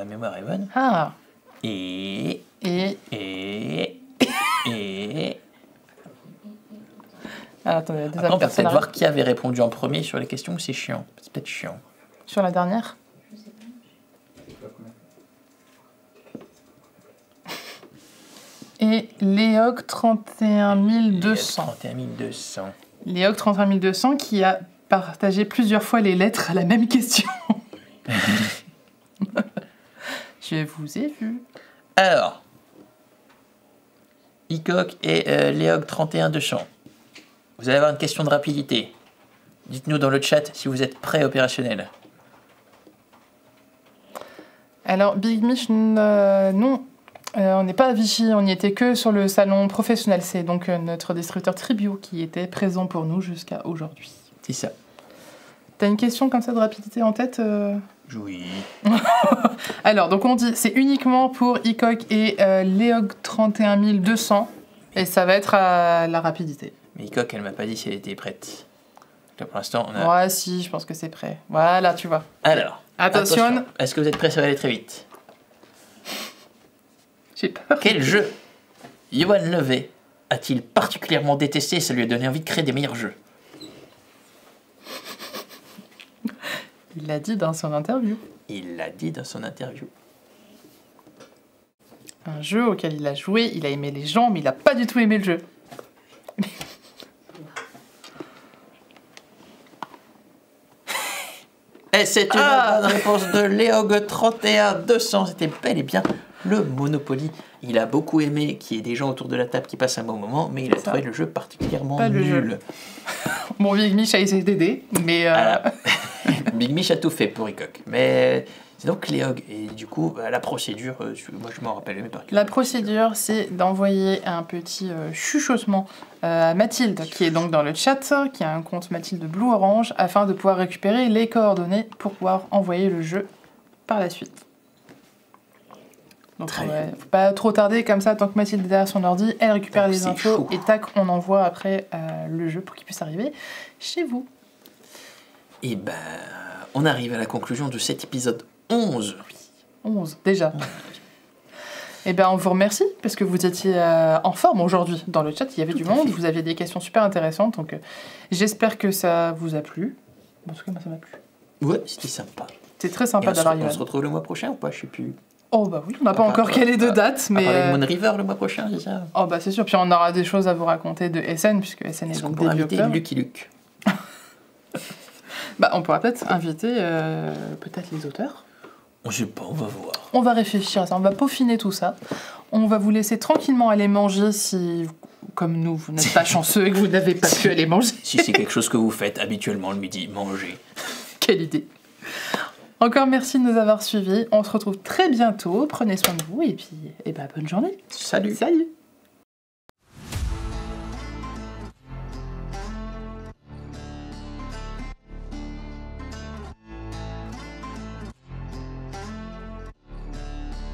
mémoire est bonne. Ah, Et... et... Et... Et Alors, attendez, il y a des après, on peut personnes peut-être voir qui avait répondu en premier sur les questions, ou c'est chiant. C'est peut-être chiant. sur la dernière. Et Léog 31 200. 31 200. Léog 31 200 qui a partagé plusieurs fois les lettres à la même question. Je vous ai vu. Alors, Icoc et Léog 31 200. Vous allez avoir une question de rapidité. Dites-nous dans le chat si vous êtes prêts opérationnel. Alors, Big Mich, non. On n'est pas à Vichy, on n'y était que sur le salon professionnel. C'est donc notre distributeur Tribio qui était présent pour nous jusqu'à aujourd'hui. C'est ça. T'as une question comme ça de rapidité en tête Oui. Alors, donc on dit, c'est uniquement pour Icoc et Léog 31 200, et ça va être à la rapidité. Mais Icoc, elle m'a pas dit si elle était prête. Donc, pour l'instant, on a... Ouais, si, je pense que c'est prêt. Voilà, tu vois. Alors, Attention. Est-ce que vous êtes prêts, ça va aller très vite. J'ai peur. Quel jeu Johan Levet a-t-il particulièrement détesté et ça lui a donné envie de créer des meilleurs jeux? Il l'a dit dans son interview. Il l'a dit dans son interview. Un jeu auquel il a joué, il a aimé les gens, mais il n'a pas du tout aimé le jeu. Et c'est une bonne réponse de Léog 31 200. C'était bel et bien le Monopoly. Il a beaucoup aimé qu'il y ait des gens autour de la table qui passent un bon moment, mais il a trouvé le jeu particulièrement Pas le nul. jeu. Bon, Big Mich a essayé d'aider, mais... Voilà. Big Mich a tout fait pour Icoc. Mais c'est donc Léog. Et du coup, la procédure, moi je m'en rappelle même par cœur. La procédure, c'est d'envoyer un petit chuchotement à Mathilde, qui est donc dans le chat, qui a un compte Mathilde Blue Orange, afin de pouvoir récupérer les coordonnées pour pouvoir envoyer le jeu par la suite. Donc ouais, faut pas trop tarder, comme ça, tant que Mathilde est derrière son ordi, elle récupère Donc, les c'est infos chaud. et tac, on envoie après le jeu pour qu'il puisse arriver chez vous. Et ben, on arrive à la conclusion de cet épisode 11. 11, déjà. Et ben on vous remercie, parce que vous étiez en forme aujourd'hui. Dans le chat, il y avait du monde, vous aviez des questions super intéressantes, donc j'espère que ça vous a plu. En tout cas, moi, ça m'a plu. Ouais, c'était sympa. C'est très Et sympa on d'avoir se Yoann. retrouve le mois prochain ou pas? Je sais plus. Oh bah oui, on n'a pas encore calé de date, On va mais... parler de Moon River le mois prochain, c'est ça? Oh bah c'est sûr, puis on aura des choses à vous raconter de SN, puisque SN est Est-ce qu'on donc pourra inviter développeur. Lucky Luke? Bah on pourra peut-être inviter peut-être les auteurs. On sait pas, on va voir. On va réfléchir à ça, on va peaufiner tout ça. On va vous laisser tranquillement aller manger si, comme nous, vous n'êtes pas chanceux et que vous n'avez pas pu aller manger. Si c'est quelque chose que vous faites habituellement le midi, mangez. Quelle idée. Encore merci de nous avoir suivis. On se retrouve très bientôt. Prenez soin de vous et puis bonne journée. Salut! Salut.